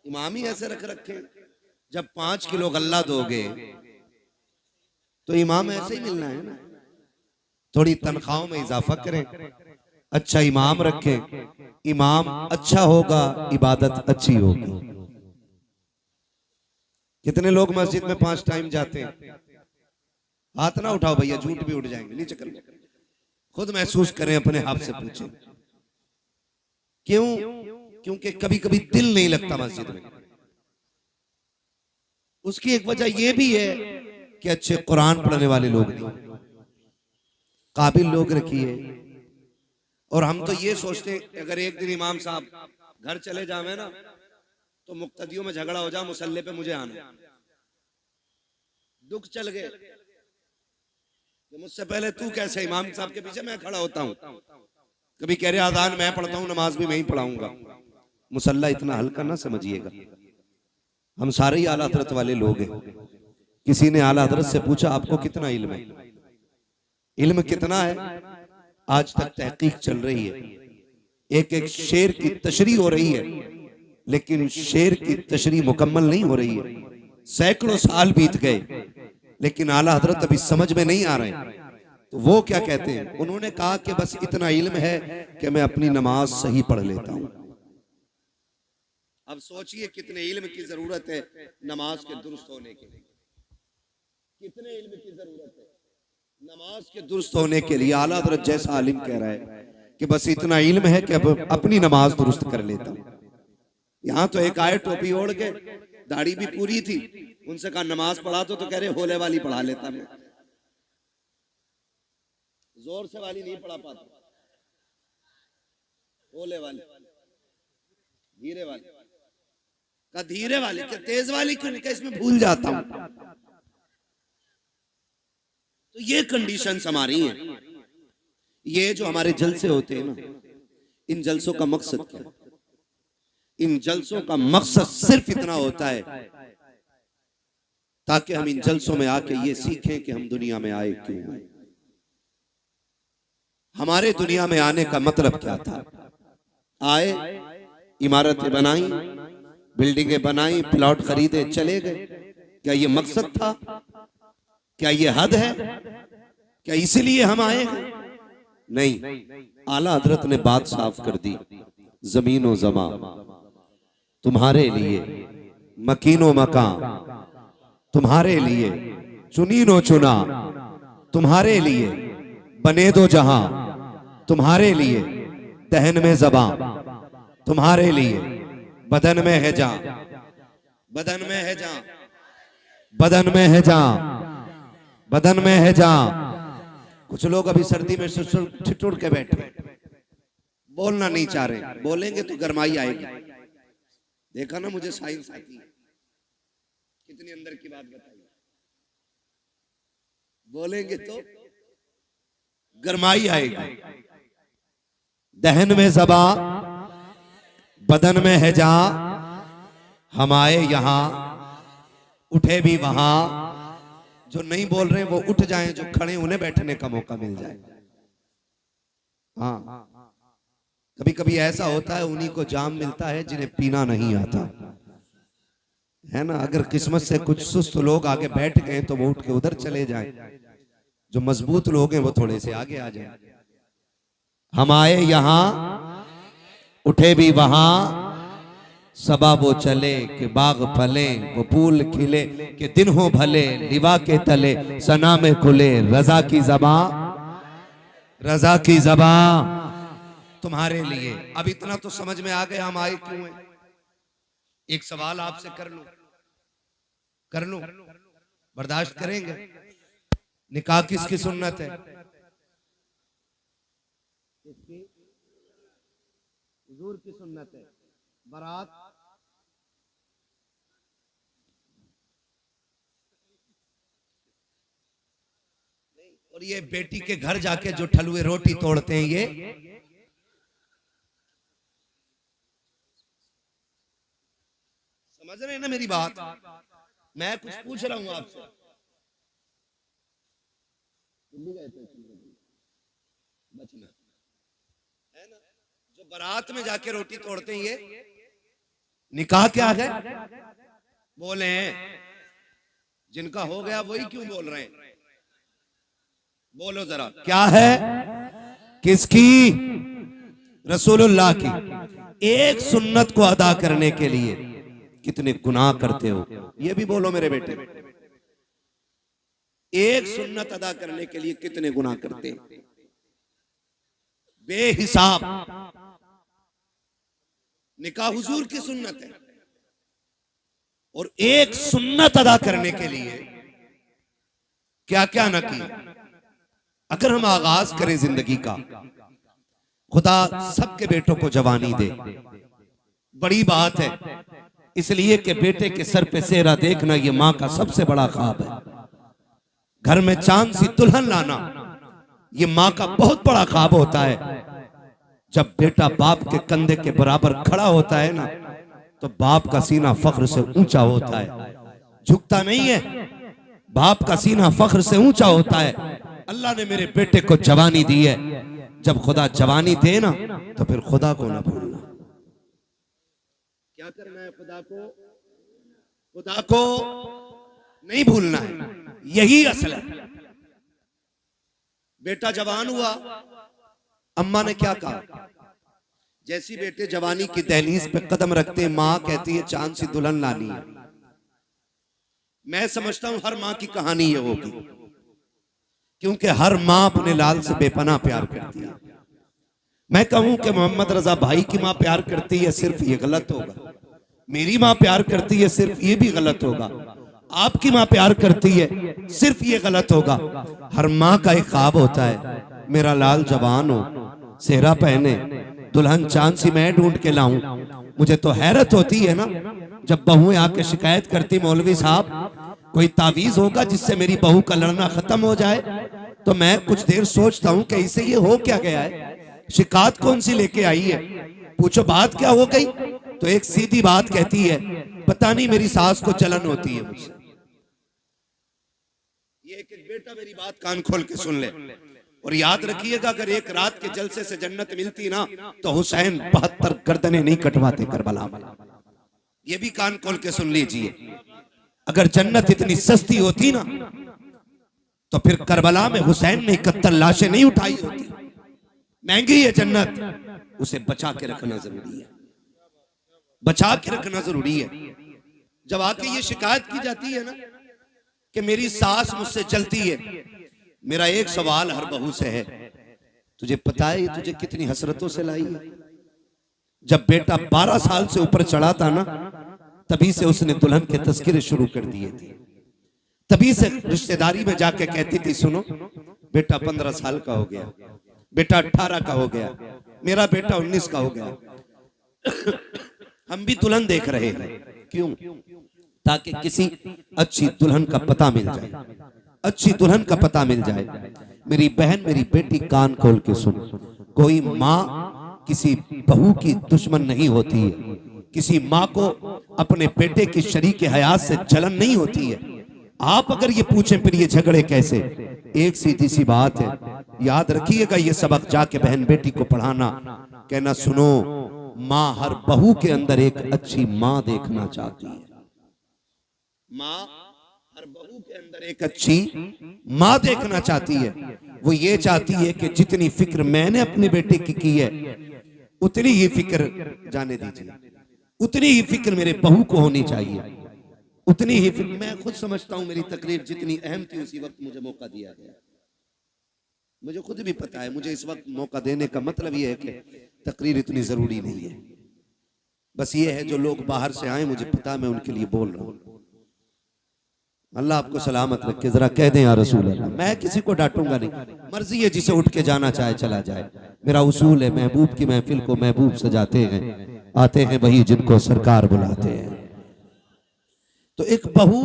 इमाम ही ऐसे रख रखे। जब 5 किलो गल्ला दोगे तो इमाम ऐसे ही मिलना है ना। थोड़ी तनख्वाहों में इजाफा करें, अच्छा इमाम रखें। इमाम अच्छा होगा, इबादत अच्छी होगी। कितने लोग मस्जिद में 5 टाइम जाते हैं? हाथ ना उठाओ भैया, झूठ भी उठ जाएंगे। नीचे कर लो, खुद महसूस करें, अपने आप से पूछें क्यों? क्योंकि कभी कभी दिल नहीं लगता मस्जिद में। उसकी एक वजह यह भी है कि अच्छे कुरान पढ़ने वाले लोग नहीं, काबिल लोग रखिए। और हम तो ये सोचते हैं अगर एक दिन इमाम साहब घर चले जावे ना, तो मुक्तदियों में झगड़ा हो जाए, मुसल्ले पे मुझे आना। दुख चल गए तो मुझसे पहले तू कैसे इमाम साहब के पीछे मैं खड़ा होता हूं। कभी कह रहे आजान मैं पढ़ता हूं, नमाज भी मैं ही पढ़ाऊंगा। मुसल्ला इतना हल्का ना समझिएगा। हम सारे ही आला हजरत वाले लोग हैं। किसी ने आला हजरत से पूछा आपको कितना इल्म है? इल्म कितना है? आज तक तहकीक चल रही है। एक एक शेर की तशरीह हो रही है, लेकिन शेर की तशरीह मुकम्मल नहीं हो रही है। सैकड़ों साल बीत गए, लेकिन आला हजरत अभी समझ में नहीं आ रहे। तो वो क्या कहते हैं? उन्होंने कहा कि बस इतना इल्म है कि मैं अपनी नमाज सही पढ़ लेता हूं। अब सोचिए कितने इल्म की जरूरत है नमाज के दुरुस्त होने के लिए। कितने इल्म की जरूरत है नमाज के दुरुस्त होने के लिए। आला हजरत जैसा आलिम कह रहा है कि बस इतना इल्म है कि अब अपनी नमाज दुरुस्त कर लेता हूं। यहां तो एक आए टोपी ओढ़ के, दाढ़ी भी पूरी थी, उनसे कहा नमाज पढ़ा तो कह रहे होले वाली पढ़ा लेता मैं। जोर से वाली नहीं पढ़ा पाता, होले वाली, धीरे वाली। का धीरे वाली क्या तेज वाली क्यों नहीं? इसमें भूल जाता हूं। तो ये कंडीशंस हमारी हैं। ये जो हमारे जलसे होते हैं ना, इन जलसों का मकसद क्या? इन जलसों का मकसद सिर्फ इतना होता है ताकि हम इन जलसों में आके ये सीखें कि हम दुनिया में आए क्यों। हमारे दुनिया में आने का मतलब क्या था? आए, इमारतें बनाई, बिल्डिंगें बनाई, प्लॉट खरीदे, चले गए। क्या ये मकसद था? क्या ये हद है? क्या इसीलिए हम आए हैं? नहीं। आला हजरत ने बात साफ कर दी। जमीनो जमा तुम्हारे लिए, मकीनो मकान तुम्हारे लिए, चुनीनो चुना तुम्हारे लिए, बने दो जहां तुम्हारे लिए, दहन में जबां तुम्हारे लिए, बदन में है जान, बदन में है जान, बदन में है जान, बदन में है जान। कुछ लोग अभी सर्दी में ठिठुर के बैठे, बोलना नहीं चाह रहे। बोलेंगे तो गरमाई आएगी। देखा ना, मुझे साइंस आती है। कितनी अंदर की बात बताइए। बोलेंगे तो गरमाई आएगी। दहन में ज़बा, बदन में है जा, हम आए यहां, उठे भी वहां। जो नहीं बोल रहे वो उठ जाएं, जो खड़े उन्हें बैठने का मौका मिल जाए। हाँ, कभी कभी ऐसा होता है उन्हीं को जाम मिलता है जिन्हें पीना नहीं आता है ना। अगर किस्मत से कुछ सुस्त लोग आगे बैठ गए तो वो उठ के उधर चले जाएं। जो मजबूत लोग हैं वो थोड़े से आगे आ जाएं। हम आए यहां, उठे भी वहां, सबा वो चले कि बाग फले, वो फूल खिले कि दिन हो भले, लिवा के तले सना में खुले, रजा की ज़बां, रजा की ज़बां तुम्हारे लिए। अब इतना तो समझ में आ गया हम आए क्यों हैं। एक सवाल आपसे कर लूं, बर्दाश्त करेंगे? निकाह किसकी सुन्नत है? किसकी? हुजूर की सुन्नत है। बारात और ये बेटी के घर जाके जो ठलुए रोटी तोड़ते हैं, ये समझ रहे हैं ना मेरी बात? मैं कुछ पूछ रहा हूं आपसे। बचना है ना? जो बारात में जाके रोटी तोड़ते हैं, ये निकाह क्या है? बोले जिनका हो गया वही क्यों बोल रहे हैं? बोलो जरा, क्या है? किसकी? रसूलुल्लाह की। एक सुन्नत को अदा करने के लिए कितने गुनाह करते हो, ये भी बोलो मेरे बेटे। एक सुन्नत अदा करने के लिए कितने गुनाह करते हैं, बेहिसाब। निकाह हुजूर की सुन्नत है, और एक सुन्नत अदा करने के लिए क्या क्या न किया। अगर हम आगाज करें जिंदगी का, खुदा सबके बेटों को जवानी दे, बड़ी बात है। इसलिए कि बेटे के सर पे सेहरा देखना ये माँ का सबसे बड़ा ख्वाब है। घर में चांद सी दुल्हन लाना ये माँ का बहुत बड़ा ख्वाब होता है। जब बेटा बाप के कंधे के बराबर खड़ा होता है ना, तो बाप का सीना फख्र से ऊंचा होता है, झुकता नहीं है। बाप का सीना फख्र से ऊंचा होता है। अल्लाह ने मेरे बेटे को जवानी दी है। जब खुदा जवानी दे ना, तो फिर खुदा को ना भूलना। क्या करना है? खुदा को नहीं भूलना है। यही असल है। बेटा जवान हुआ, अम्मा ने क्या कहा? जैसी बेटे जवानी की दहलीज पे कदम रखते, माँ कहती है चांद सी दुल्हन लानी है। मैं समझता हूं हर माँ की कहानी ये होगी, क्योंकि हर माँ अपने लाल से बेपनाह प्यार करती है। मैं कहूं कि मोहम्मद रजा भाई की माँ प्यार करती है, सिर्फ ये गलत होगा। मेरी माँ प्यार करती है, सिर्फ ये भी गलत होगा। आपकी माँ प्यार करती है, सिर्फ ये गलत होगा। हर माँ का एक ख्वाब होता है, मेरा लाल जवान हो, सेहरा पहने, दुल्हन चांद सी मैं ढूंढ के लाऊं। मुझे तो हैरत होती है ना, जब बहुएं आके शिकायत करती, मौलवी साहब कोई तावीज होगा जिससे मेरी बहू का लड़ना खत्म हो जाए। तो मैं कुछ देर सोचता हूं कि इसे ये हो क्या गया है, शिकायत कौन सी लेके आई है, पूछो बात क्या हो गई। तो एक सीधी बात कहती है, पता नहीं मेरी सास को जलन होती है मुझसे। ये एक बेटा मेरी बात कान खोल के सुन ले, और याद रखिएगा, अगर एक रात के जलसे से जन्नत मिलती ना, तो हुसैन 72 गर्दनें नहीं कटवाते करबला में। ये भी कान खोल के सुन लीजिए। अगर जन्नत इतनी सस्ती होती ना, तो फिर करबला में हुसैन ने 71 लाशें नहीं उठाई होती। महंगी है जन्नत, उसे बचा के रखना जरूरी है, बचा के रखना जरूरी है। जब आके ये शिकायत की जाती है ना कि मेरी सास मुझसे जलती है, मेरा एक सवाल हर बहू से है, तुझे पता है तुझे कितनी हसरतों से लाई है? जब बेटा 12 साल से ऊपर चढ़ा था ना, तभी से उसने दुल्हन के तस्करे शुरू कर दिए थे। तभी से रिश्तेदारी में जाके कहती थी, सुनो बेटा 15 साल का हो गया, बेटा 18 का हो गया, मेरा बेटा 19 का हो गया। हम भी दुल्हन देख रहे हैं। क्यों? ताकि किसी अच्छी दुल्हन का पता मिल जाए, अच्छी दुल्हन का पता मिल जाए। मेरी बहन, मेरी बेटी, कान खोल के सुन, कोई माँ किसी बहू की दुश्मन नहीं होती है। किसी माँ को अपने बेटे की शरीक हयात से जलन नहीं होती है। आप अगर ये पूछें फिर ये झगड़े कैसे, एक सीधी सी बात है, याद रखिएगा ये सबक जाके बहन बेटी को पढ़ाना, कहना सुनो माँ हर बहू के अंदर एक अच्छी माँ देखना चाहती है। माँ हर बहू के अंदर एक अच्छी माँ देखना चाहती है। वो ये चाहती है कि जितनी फिक्र मैंने अपने बेटे की है, उतनी ही फिक्र जाने दीजिए, उतनी ही फिक्र मेरे बहू को होनी चाहिए, उतनी ही फिक्र। मैं खुद समझता हूं मेरी तकरीर जितनी अहम थी उसी वक्त मुझे मौका दिया गया। मुझे खुद भी पता है मुझे इस वक्त मौका देने का मतलब यह है कि तकरीर इतनी जरूरी नहीं है। बस ये है जो लोग बाहर से आए मुझे पता, मैं उनके लिए बोल रहा हूं। अल्लाह आपको सलामत रखे। जरा कह दें या रसूल अल्लाह। मैं किसी को डांटूंगा नहीं, मर्जी है जिसे उठ के जाना चाहे चला जाए। मेरा उसूल है महबूब की महफिल को महबूब सजाते हैं, आते हैं वही जिनको सरकार बुलाते हैं। तो एक बहू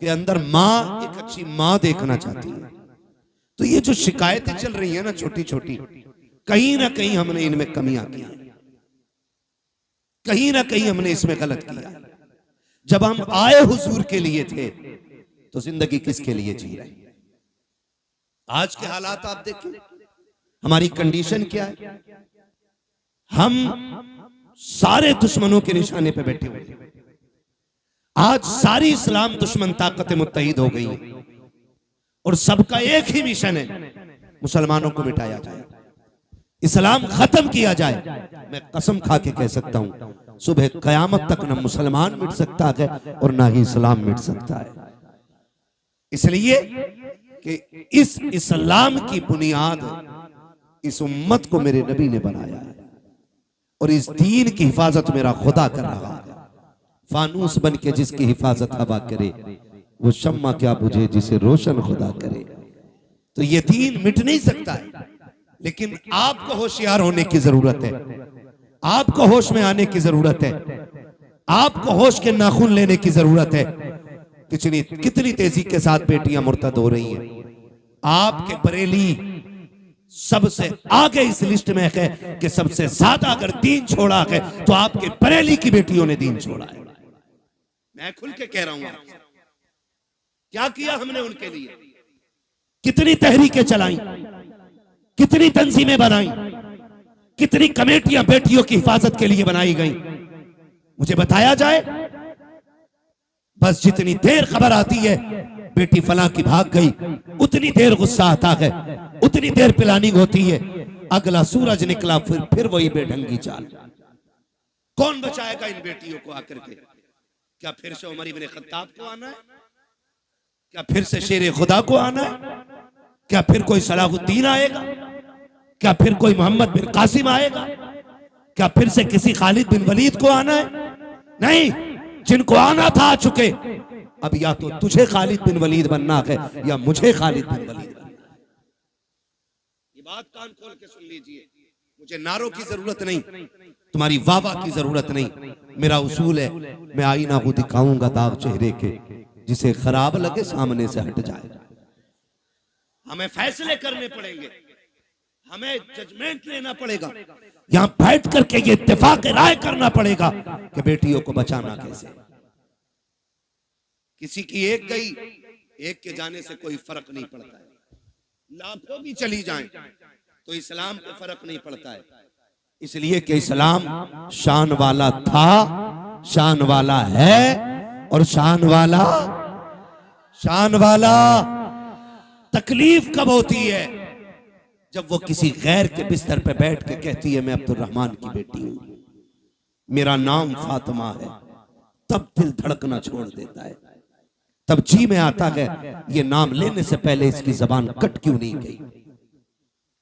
के अंदर माँ, एक अच्छी माँ देखना चाहती है। तो ये जो शिकायतें चल रही है ना छोटी छोटी, कहीं ना कहीं हमने इनमें कमियां की, कहीं ना कहीं हमने इसमें गलत किया। जब हम आए हुजूर के लिए थे तो जिंदगी किसके लिए जी रहे? आज के हालात आप देखें, हमारी कंडीशन क्या है। हम सारे दुश्मनों के निशाने पे बैठे हुए हैं। आज सारी इस्लाम दुश्मन ताकतें मुत्तहिद हो गई हैं और सबका एक ही मिशन है, मुसलमानों को मिटाया जाए, इस्लाम खत्म किया जाए। मैं कसम खा के कह सकता हूं सुबह कयामत तक न मुसलमान मिट सकता है और ना ही इस्लाम मिट सकता है। इसलिए कि इस इस्लाम की बुनियाद इस उम्मत को मेरे नबी ने बनाया है और इस दीन की हिफाजत मेरा खुदा कर रहा है। फानूस बन के जिसकी हिफाजत हवा करे वो शम्मा क्या बुझे जिसे रोशन खुदा करे। तो ये दीन मिट नहीं सकता है, लेकिन आपको होशियार होने की जरूरत है, आपको होश में आने की जरूरत है, आपको होश के नाखून लेने की जरूरत है। कितनी तेजी के साथ बेटियां मुर्तद हो रही हैं। आपके बरेली सबसे आगे इस लिस्ट में है कि सबसे ज्यादा अगर दीन छोड़ा है तो आपके बरेली की बेटियों ने दीन छोड़ा है। मैं खुल के कह रहा हूं आपसे, क्या किया हमने उनके लिए, कितनी तहरीकें चलाई, कितनी तंजीमें बनाई, कितनी कमेटियां बेटियों की हिफाजत के लिए बनाई गई, मुझे बताया जाए। बस जितनी देर खबर आती है बेटी फलां की भाग गई, उतनी देर गुस्सा आता है, उतनी देर प्लानिंग होती है। अगला सूरज निकला फिर वही बेढंगी चाल। कौन बचाएगा इन बेटियों को आकर के? क्या फिर से उमर इब्न खत्ताब को आना है? क्या फिर से शेर खुदा को आना है? क्या फिर कोई सलाहुद्दीन आएगा? क्या फिर कोई मोहम्मद बिन कासिम आएगा? क्या फिर से किसी खालिद बिन वलीद को आना है? नहीं, जिनको आना था आ चुके। अब या तो तुझे खालिद बिन वलीद बनना है या मुझे खालिद बिन वलीद बनना है। ये बात कान खोल के सुन लीजिए। मुझे नारों की जरूरत नहीं, तुम्हारी वाह की जरूरत नहीं। मेरा उसूल है, मैं आईना को दिखाऊंगा दाग चेहरे के, जिसे खराब लगे सामने से हट जाए। हमें फैसले करने पड़ेंगे, हमें जजमेंट लेना पड़ेगा, यहां बैठ करके ये इत्तेफाक राय करना पड़ेगा कि बेटियों को बचाना कैसे। किसी की एक गई, एक के जाने से कोई फर्क नहीं पड़ता है। लाखों भी चली जाएं तो इस्लाम को फर्क नहीं पड़ता है, इसलिए कि इस्लाम शान वाला था, शान वाला है और शान वाला तकलीफ कब होती है? जब वो किसी गैर के बिस्तर पे बैठ के कहती है मैं अब्दुर्रहमान की बेटी हूं, मेरा नाम फातिमा है, तब दिल धड़कना छोड़ देता है। तब जी में आता है ये नाम लेने से पहले इसकी जबान कट क्यों नहीं गई।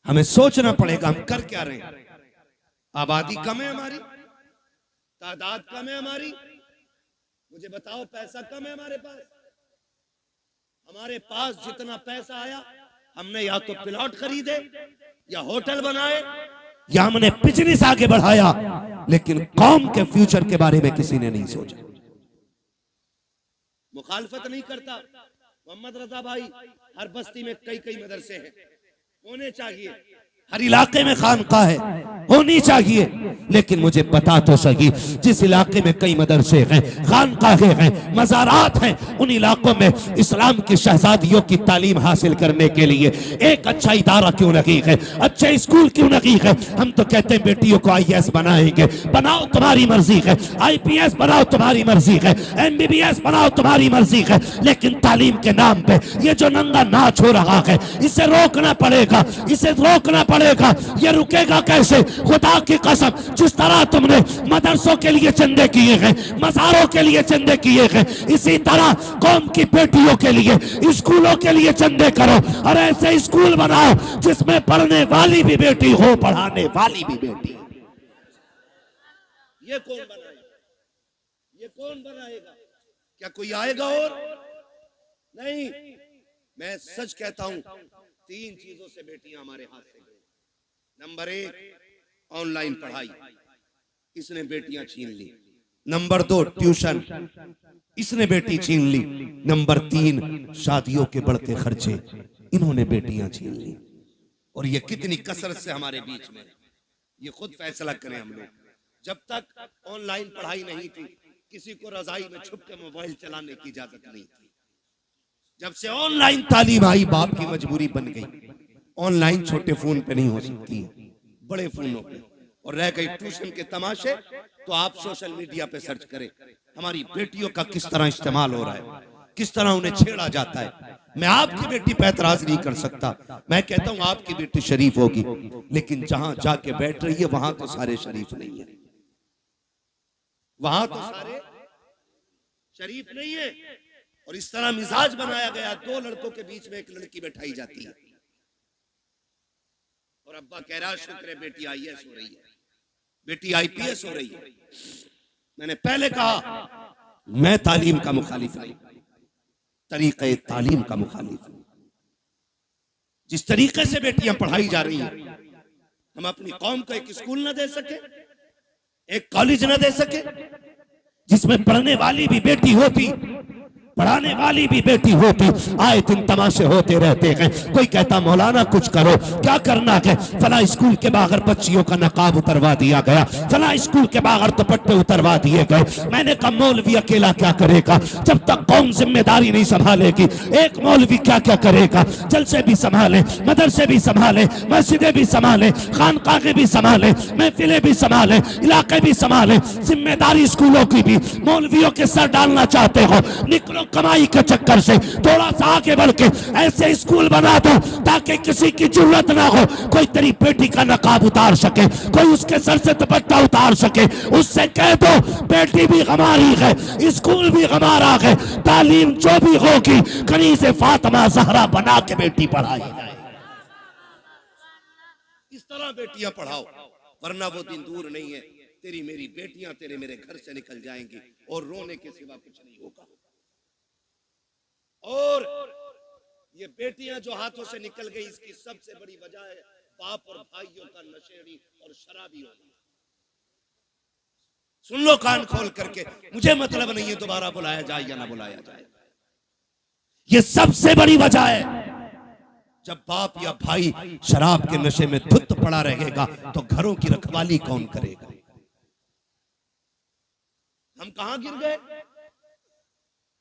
हमें सोचना पड़ेगा हम कर क्या रहे हैं। आबादी कम है हमारी, तादाद कम है हमारी, मुझे बताओ पैसा कम है हमारे पास जितना पैसा आया हमने या तो प्लॉट खरीदे या होटल बनाए या हमने बिजनेस आगे बढ़ाया, लेकिन कौम के फ्यूचर के बारे में किसी ने नहीं सोचा। मुखालफत नहीं करता मोहम्मद रजा भाई, हर बस्ती में कई मदरसे हैं, होने चाहिए, हर इलाके में खानका है, होनी चाहिए, लेकिन मुझे बता तो सही जिस इलाके में कई मदरसे हैं, खानकाहें हैं, मज़ारात हैं, उन इलाकों में इस्लाम की शहजादियों की तालीम हासिल करने के लिए एक अच्छा इदारा क्यों नहीं है, अच्छे स्कूल क्यों नहीं है? हम तो कहते हैं बेटियों को IAS बनाएंगे, बनाओ तुम्हारी मर्जी है, IPS बनाओ तुम्हारी मर्जी है, MBBS बनाओ तुम्हारी मर्जी है, लेकिन तालीम के नाम पे ये जो नंगा नाच हो रहा है इसे रोकना पड़ेगा, इसे रोकना पड़ेगा। पड़ेगा, ये रुकेगा कैसे? खुदा की कसम, जिस तरह तुमने मदरसों के लिए चंदे किए हैं, मज़ारों के लिए चंदे किए हैं, इसी तरह कौम की बेटियों के लिए, स्कूलों के लिए चंदे करो और ऐसे स्कूल बनाओ जिसमें पढ़ने वाली भी बेटी हो, पढ़ाने वाली भी बेटी। ये कौन बनाएगा? ये कौन बनाएगा? क्या कोई आएगा? और नहीं। मैं सच कहता हूं, 3 चीजों से बेटियां हमारे हाथ से गई। नंबर 1, ऑनलाइन पढ़ाई, इसने बेटियां छीन ली। नंबर 2, ट्यूशन, इसने बेटी छीन ली। नंबर 3, शादियों के बढ़ते खर्चे, इन्होंने बेटियां छीन ली। और ये कितनी कसरत से हमारे बीच में, ये खुद फैसला करें हम लोग। जब तक ऑनलाइन पढ़ाई नहीं थी, किसी को रजाई में छुप के मोबाइल चलाने की इजाजत नहीं थी। जब से ऑनलाइन तालीम आई, बाप की मजबूरी बन गई। ऑनलाइन छोटे फोन पे नहीं हो सकती, बड़े फोनों पे। और रह गई ट्यूशन के तमाशे, तो आप सोशल मीडिया पे सर्च करें हमारी बेटियों का किस तरह इस्तेमाल हो रहा है, किस तरह उन्हें छेड़ा जाता है। मैं आपकी बेटी पे एतराज नहीं कर सकता, मैं कहता हूं आपकी बेटी शरीफ होगी, लेकिन जहां जाके बैठ रही है वहां तो सारे शरीफ नहीं है, वहां तो सारे शरीफ नहीं है। और इस तरह मिजाज बनाया गया, 2 लड़कों के बीच में एक लड़की बैठाई जाती है और अब्बा कह रहा शुक्र है बेटी IAS हो रही है, बेटी IPS हो रही है। मैंने पहले कहा मैं तालीम का मुखालिफ नहीं, तरीके तालीम का मुखालिफ हूं। जिस तरीके से बेटियां पढ़ाई जा रही हैं, हम अपनी कौम को एक स्कूल न दे सके, एक कॉलेज न दे सके जिसमें पढ़ने वाली भी बेटी होती, पढ़ाने वाली भी बेटी होती। आए दिन तमाशे होते रहते हैं। कोई कहता मौलाना कुछ करो, क्या करना है? फला स्कूल के बाहर बच्चियों का नकाब उतरवा दिया गया, फला स्कूल के बाहर दुपट्टे उतरवा दिए गए। मैंने कहा मौलवी अकेला क्या करेगा? जब तक कौम जिम्मेदारी नहीं संभालेगी, एक मौलवी क्या क्या करेगा? जलसे भी संभाले, मदरसे भी संभाले, मस्जिदें भी संभाले, खानकाहें भी संभाले, महफिलें भी संभाले, इलाके भी संभाले। जिम्मेदारी स्कूलों की भी मौलवियों के सर डालना चाहते हो? निकलो कमाई के चक्कर से, थोड़ा सा आगे बढ़ के ऐसे स्कूल बना दो ताकि किसी की जरूरत ना हो, कोई तेरी बेटी का नकाब उतार सके, कोई उसके सर से दुपट्टा उतार सके। उससे कह दो बेटी भी हमारी है, स्कूल भी हमारा है, तालीम जो भी होगी कनीज़े फातिमा ज़हरा बना के बेटी पढ़ाई जाए। इस तरह बेटियां पढ़ाओ, वरना वो दिन दूर नहीं है, तेरी मेरी बेटियां तेरे मेरे घर से निकल जाएंगी और रोने के सिवा कुछ नहीं होगा। और ये बेटियां जो हाथों से निकल गई, इसकी सबसे बड़ी वजह है बाप और भाइयों का नशेड़ी और शराबी होना। सुन लो कान खोल करके, मुझे मतलब नहीं है दोबारा बुलाया जाए या ना बुलाया जाए, ये सबसे बड़ी वजह है। जब बाप या भाई शराब के नशे में धुत पड़ा रहेगा तो घरों की रखवाली कौन करेगा? हम कहां गिर गए?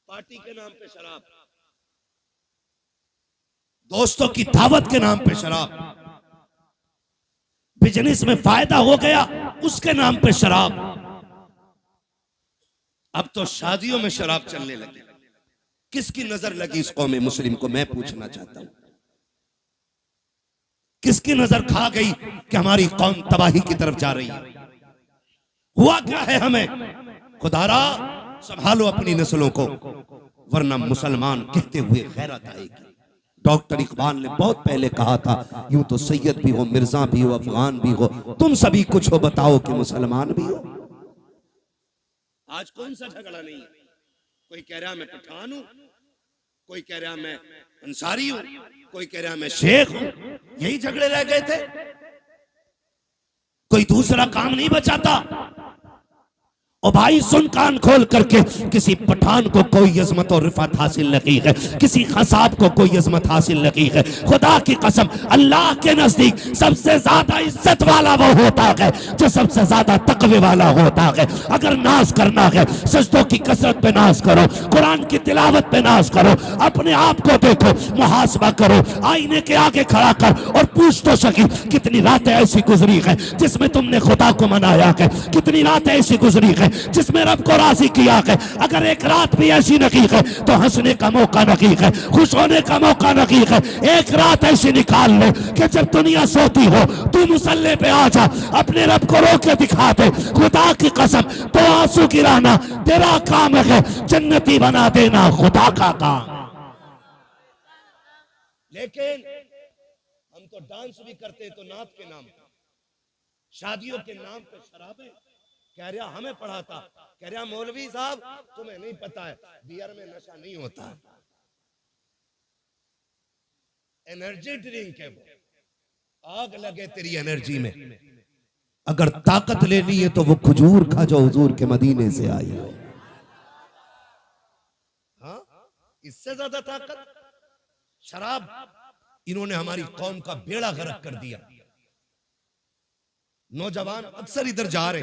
पार्टी के नाम पे शराब, दोस्तों की दावत के नाम पे शराब, बिजनेस में फायदा हो गया उसके नाम पे शराब। अब तो शादियों में शराब चलने लगी। किसकी नजर लगी इस कौम मुस्लिम को? मैं पूछना चाहता हूं, किसकी नजर खा गई कि हमारी कौम तबाही की तरफ जा रही है? हुआ क्या है हमें? खुदारा संभालो अपनी नस्लों को, वरना मुसलमान कहते हुए गैरत आएगी। डॉक्टर इकबाल ने बहुत पहले कहा था, यूं तो सैयद भी हो, मिर्जा भी हो, अफगान भी हो, तुम सभी कुछ हो, बताओ कि मुसलमान भी हो। आज कौन सा झगड़ा नहीं है? कोई कह रहा मैं पठान हूं, कोई कह रहा मैं अंसारी हूं, कोई कह रहा मैं शेख हूं। यही झगड़े रह गए थे, कोई दूसरा काम नहीं बचाता। ओ भाई सुन कान खोल करके, किसी पठान को कोई अजमत और रिफत हासिल नहीं है, किसी खसाब को कोई अजमत हासिल नहीं है। खुदा की कसम, अल्लाह के नजदीक सबसे ज्यादा इज्जत वाला वो होता है जो सबसे ज्यादा तकवे वाला होता है। अगर नाज करना है, सजदों की कसरत पे नाज करो, कुरान की तिलावत पे नाज करो, अपने आप को देखो, मुहासबा करो, आईने के आगे खड़ा कर और पूछ तो सकी कितनी रातें ऐसी गुजरी है जिसमें तुमने खुदा को मनाया है, कितनी रातें ऐसी गुजरी है है जिसमें रब को राजी किया है। अगर एक रात भी ऐसी नकीक है तो हंसने का मौका नकीक है, खुश होने का मौका नकीक है। एक रात ऐसी निकाल ले कि जब दुनिया सोती हो तू मुसल्ले पे आ जा, अपने रब को रो के दिखा दे। खुदा की कसम तो आंसू गिराना तेरा काम है, जन्नती बना देना खुदा का काम। लेकिन हम तो डांस भी करते हैं तो नात के नाम पे, शादियों के नाम पे शराबें। कह रहा हमें पढ़ाता, कह रहा मौलवी साहब तुम्हें नहीं पता है बियर में नशा नहीं होता, एनर्जी ड्रिंक है वो। आग लगे तेरी एनर्जी में। अगर ताकत लेनी है तो वो खजूर खा जो हुजूर के मदीने से आई हो। हाँ, इससे ज्यादा ताकत शराब। इन्होंने हमारी कौम का बेड़ा गर्क कर दिया। नौजवान अक्सर इधर जा रहे,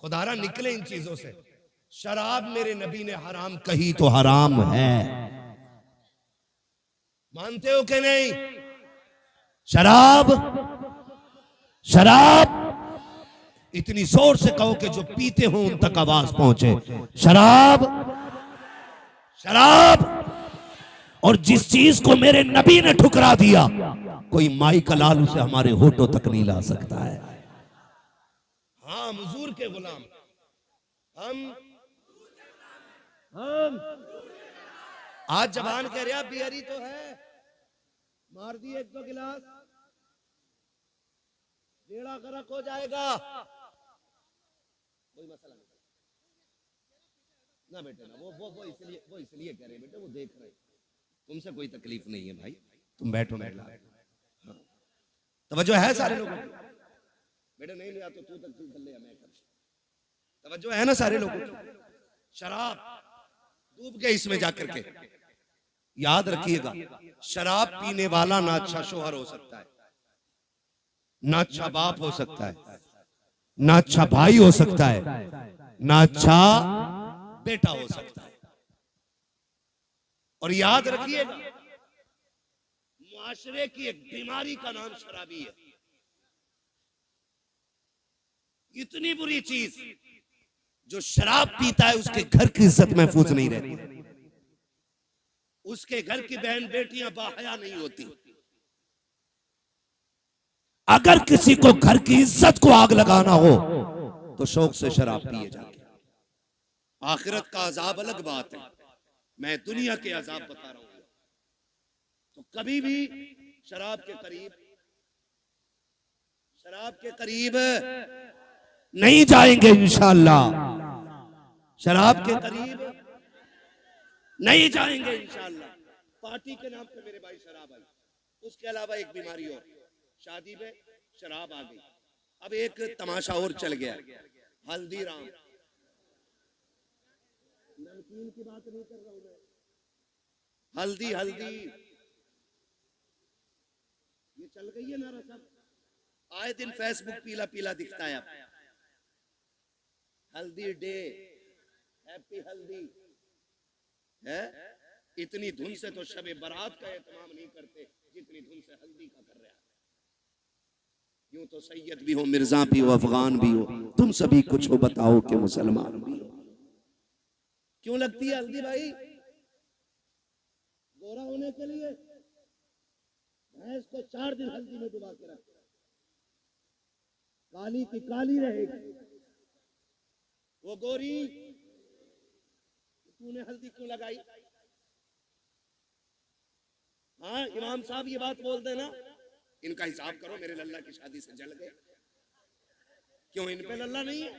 खुदारा निकले इन चीजों से। शराब मेरे नबी ने हराम कही तो हराम है, मानते हो कि नहीं? शराब शराब इतनी जोर से कहो कि जो पीते हो उन तक आवाज पहुंचे। शराब शराब। और जिस चीज को मेरे नबी ने ठुकरा दिया कोई माई का लाल उसे हमारे होठों तक नहीं ला सकता है। हाँ, हुजूर के गुलाम हम आज जबान कह रहा बियरी तो है, मार दिए एक दो गिलास बेड़ा गर्क हो जाएगा। कोई मसला नहीं ना बेटे ना, वो इसलिए कह रहे बेटे, वो देख रहे, तुमसे कोई तकलीफ नहीं है भाई, तुम बैठो बैठो। हाँ, तवज्जो है सारे लोगों की? बेटे नहीं लिया तो तू तक तू कर ले, मैं कर। तवज्जो है ना सारे लोगों की? शराब डूब गए इसमें जाकर के। याद रखिएगा, शराब पीने वाला ना अच्छा शोहर हो सकता है, ना अच्छा बाप हो सकता है, ना अच्छा भाई हो सकता है, ना अच्छा बेटा हो सकता है। और याद रखिएगा, मुआशरे की एक बीमारी का नाम शराबी है। इतनी बुरी चीज, जो शराब पीता है उसके घर की इज्जत महफूज नहीं रहती, उसके घर की बहन बेटियां बाहया नहीं होती। अगर किसी को घर की इज्जत को आग लगाना हो तो शौक से शराब पिए जाके। आखिरत का अजाब अलग बात है, मैं दुनिया के अजाब बता रहा हूं। तो कभी भी शराब के करीब नहीं जाएंगे इंशाअल्लाह। शराब के करीब नहीं जाएंगे इंशाअल्लाह। पार्टी के नाम पे मेरे भाई शराब आई, उसके अलावा एक बीमारी और, शादी में शराब आ गई। अब एक तमाशा और चल गया, हल्दीराम। नमकीन की बात नहीं कर रहा हूं मैं, हल्दी हल्दी ये चल गई है नारा सब। आए दिन फेसबुक पीला पीला दिखता है। अब हल्दी डे, हैप्पी हल्दी है। इतनी धुन से तो शबे बारात का एहतमाम नहीं करते जितनी धुन से हल्दी का कर रहा है। यूं तो सैयद भी हो, मिर्जा भी हो, अफगान भी हो, तुम सभी कुछ हो बताओ कि मुसलमान भी हो। क्यों लगती है हल्दी भाई? गोरा होने के लिए। भैंस को 4 दिन हल्दी में डुबा के रखते, काली की काली रहेगी वो गोरी। तूने हल्दी क्यों लगाई? हाँ इमाम साहब ये बात बोल देना, इनका हिसाब करो, मेरे लल्ला की शादी से जल गए। क्यों इन पे लल्ला नहीं है?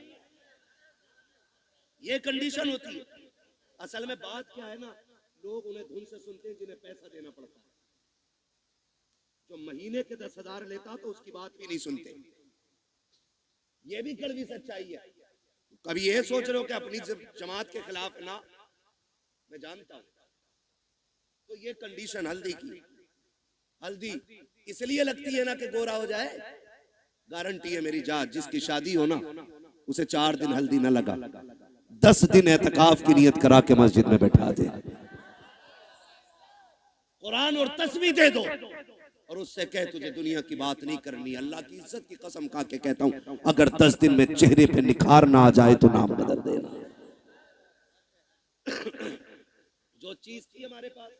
ये कंडीशन होती है। असल में बात क्या है ना, लोग उन्हें धुन से सुनते हैं जिन्हें पैसा देना पड़ता है। जो महीने के 10,000 लेता तो उसकी बात भी नहीं सुनते। ये भी कड़वी सच्चाई है। कभी ये सोच रहे हो कि अपनी जमात के खिलाफ ना, मैं जानता हूं। तो ये कंडीशन हल्दी की, हल्दी इसलिए लगती है ना कि गोरा हो जाए। गारंटी है मेरी जात, जिसकी शादी हो ना उसे 4 दिन हल्दी ना लगा, 10 दिन एतकाफ की नियत करा के मस्जिद में बैठा दे, कुरान और तस्बीह दे दो, और उससे कह तुझे दुनिया की बात नहीं करनी। अल्लाह की इज्जत की कसम खा के कहता हूं, अगर 10 दिन में चेहरे पे निखार ना आ जाए तो नाम बदल देना। जो चीज थी हमारे पास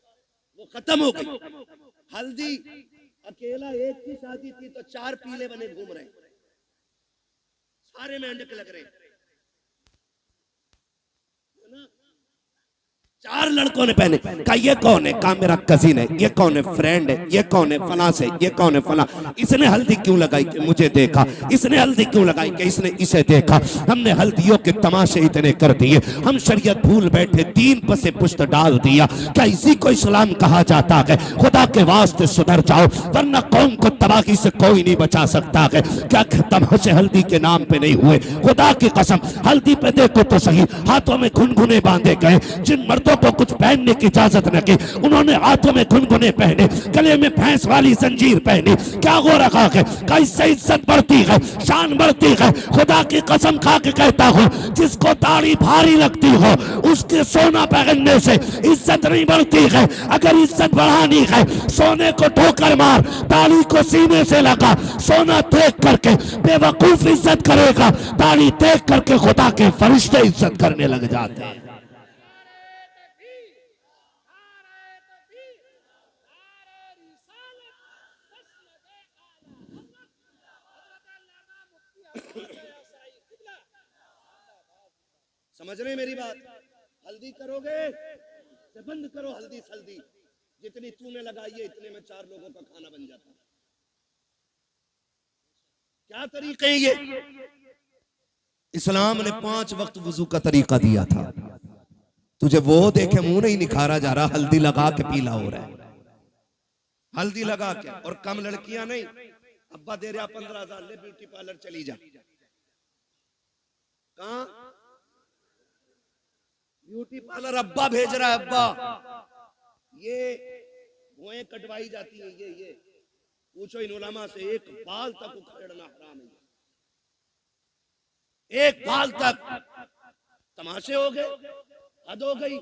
वो खत्म हो गई। हल्दी अकेला एक की शादी थी तो 4 पीले बने घूम रहे, सारे मेंढक लग रहे, 4 लड़कों ने पहने। कहा ये कौन है? कहा मेरा कजिन है। ये कौन है? फ्रेंड है। ये कौन है? फला से। ये कौन है? फला। इसने हल्दी क्यों लगाई? कि मुझे देखा। इसने हल्दी क्यों लगाई? कि इसने इसे देखा। हमने हल्दियों के तमाशे इतने कर दिए, हम शरीयत भूल बैठे, दीन पर से पुश्त डाल दिया। क्या इसी को इस्लाम कहा जाता है? खुदा के वास्ते सुधर जाओ, वरना कौम को तबाही से कोई नहीं बचा सकता है। क्या तमाशे हल्दी के नाम पे नहीं हुए? खुदा की कसम, हल्दी पे देखो तो सही, हाथों में घुनघुने बांधे गए। जिन मर्दों को कुछ पहनने की इजाजत न की, उन्होंने हाथों में घुनघुने पहने, गले में भैंस वाली जंजीर पहनी। क्या हो रखा है? कैसे इज्जत बढ़ती है, शान बढ़ती है। खुदा की कसम खा के कहता हूं, जिसको दाढ़ी भारी लगती हो उसके सोना पहनने से इज्जत नहीं बढ़ती है। अगर इज्जत बढ़ानी है, सोने को ठोकर मार, दाढ़ी को सीने से लगा। सोना देख करके बेवकूफ इज्जत करेगा, दाढ़ी देख करके खुदा के फरिश्ते इज्जत करने लग जाते हैं। समझ रहे मेरी बात? हल्दी करोगे तो बंद करो हल्दी सल्दी, जितनी तूने लगाई है इतने में 4 लोगों का खाना बन जाता। क्या तरीके ये? इस्लाम ने 5 वक्त वुजू का तरीका दिया था। तुझे वो देखे मुंह नहीं निखारा जा रहा, हल्दी लगा के पीला हो रहा है, हल्दी लगा के। और कम लड़कियां नहीं, अब्बा दे रहा 15,000, ले ब्यूटी पार्लर चली जा। कहां? ब्यूटी पार्लर अब्बा भेज रहा है। अब्बा ये भुएं कटवाई जाती है, ये पूछो इन उलमा से, एक बाल तक उखेड़ना हराम है। एक बाल तक। तमाशे हो गए, हद हो गई।